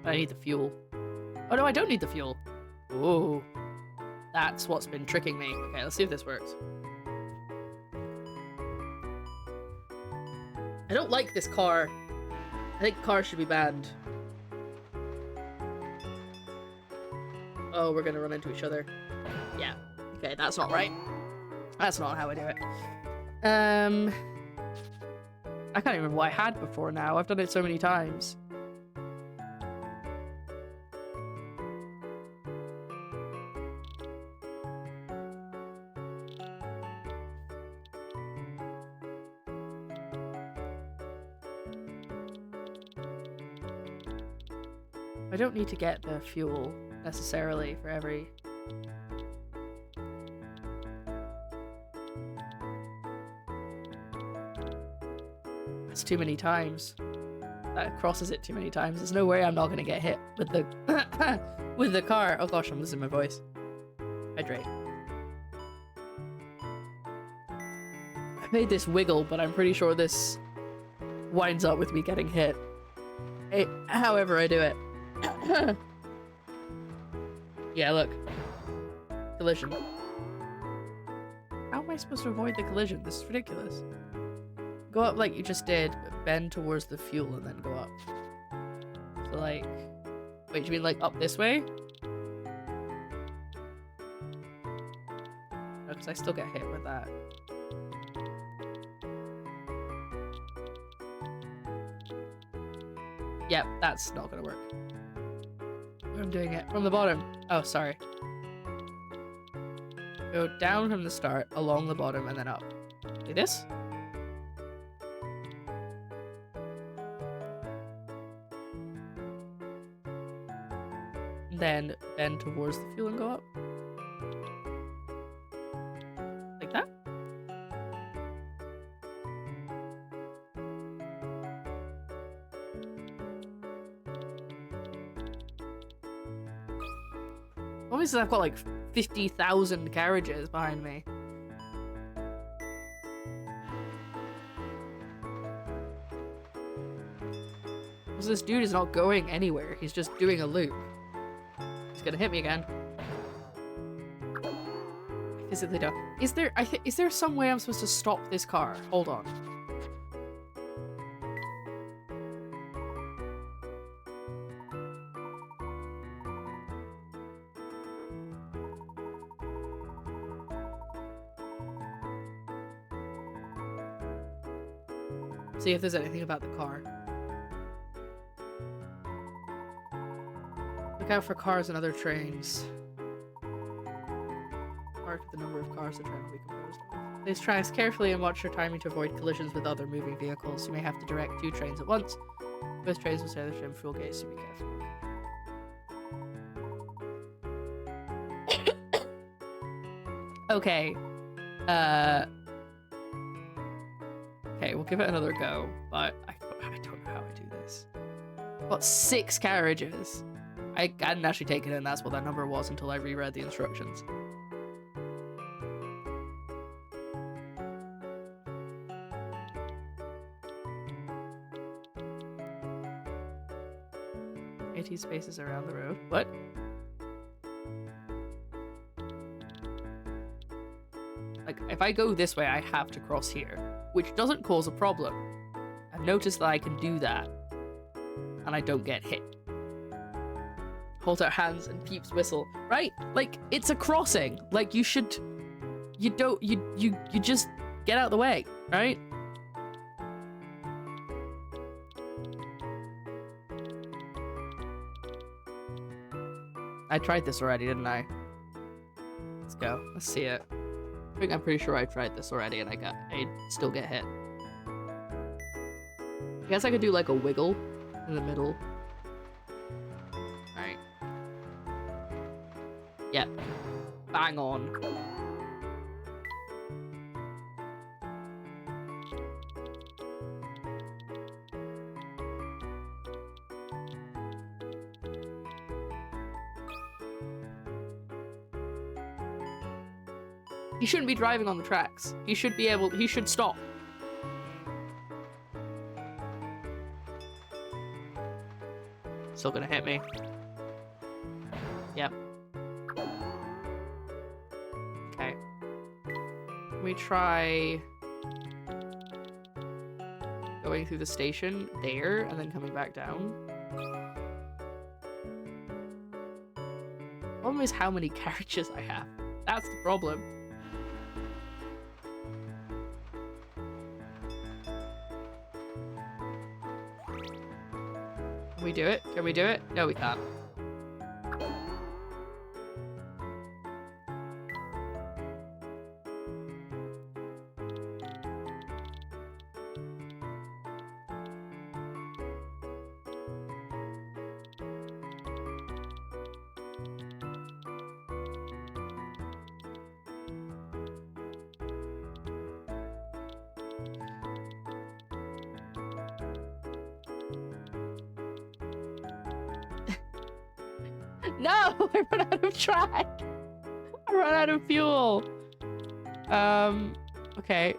I need the fuel. Oh no, I don't need the fuel. Ooh. That's what's been tricking me. Okay, let's see if this works. I don't like this car. I think cars should be banned. Oh, we're gonna run into each other. Yeah. Okay, that's not right. That's not how I do it. I can't even remember what I had before now. I've done it so many times. I don't need to get the fuel necessarily for every... That's too many times. That crosses it too many times. There's no way I'm not gonna get hit with the with the car. Oh gosh, I'm losing my voice. Hydrate. I made this wiggle, but I'm pretty sure this winds up with me getting hit. However I do it. Yeah, look. Collision. How am I supposed to avoid the collision? This is ridiculous. Go up like you just did, but bend towards the fuel and then go up. So like... Wait, do you mean like up this way? No, because I still get hit with that. Yep, that's not gonna work. I'm doing it from the bottom. Oh, sorry. Go down from the start, along the bottom, and then up. Like this? And then bend towards the fuel and go up. Like that? Obviously, I've got like 50,000 carriages behind me. Because this dude is not going anywhere. He's just doing a loop. He's gonna hit me again. I physically don't. Is there some way I'm supposed to stop this car? Hold on. See if there's anything about the car. Look out for cars and other trains. Mark the number of cars the train will be composed of. Place tracks carefully and watch your timing to avoid collisions with other moving vehicles. You may have to direct 2 trains at once. Both trains will share the same fuel gauge, so be careful. Okay. Okay, we'll give it another go, but I don't know how I do this. I've got 6 carriages. I hadn't actually taken it, and that's what that number was until I reread the instructions. AT spaces around the road. What? Like, if I go this way, I have to cross here, which doesn't cause a problem. I've noticed that I can do that, and I don't get hit. Hold our hands and Peeps whistle. Right? Like, it's a crossing. Like, you just get out of the way, right? I tried this already, didn't I? Let's go. Let's see it. I'm pretty sure I tried this already and I still get hit. I guess I could do like a wiggle in the middle. Alright. Yep. Bang on. He shouldn't be driving on the tracks. He should stop. Still gonna hit me. Yep. Okay. Can we try going through the station there and then coming back down? Problem is how many carriages I have. That's the problem. Can we do it? Can we do it? No, we can't. No! I ran out of track! I ran out of fuel! Okay.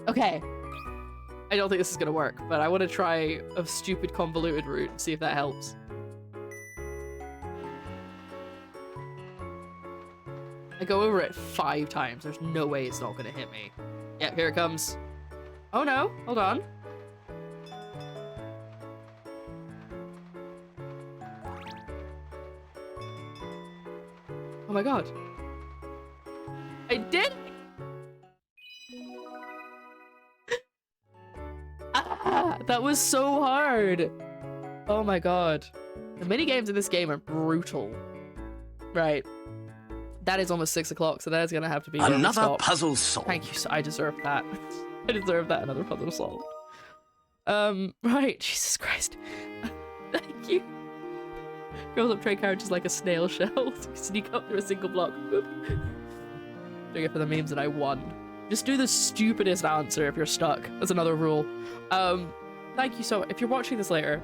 Okay. I don't think this is gonna work, but I want to try a stupid convoluted route and see if that helps. I go over it 5 times. There's no way it's not gonna hit me. Yep, here it comes. Oh no, hold on. Oh my god. I did it! Ah, that was so hard. Oh my god. The minigames in this game are brutal. Right. That is almost 6 o'clock, so that is gonna have to be another puzzle solved. Thank you, I deserve that. I deserve that, another puzzle solved. Right, Jesus Christ. Thank you. Goes up trade carriages like a snail shell. Sneak up through a single block. Boop. Doing it for the memes that I won. Just do the stupidest answer if you're stuck. That's another rule. Thank you so much. If you're watching this later,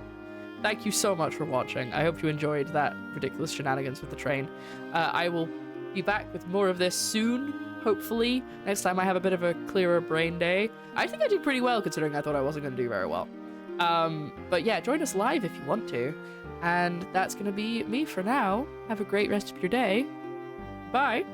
thank you so much for watching. I hope you enjoyed that ridiculous shenanigans with the train. I will be back with more of this soon, hopefully. Next time I have a bit of a clearer brain day. I think I did pretty well considering I thought I wasn't going to do very well. But yeah, join us live if you want to. And that's going to be me for now. Have a great rest of your day. Bye.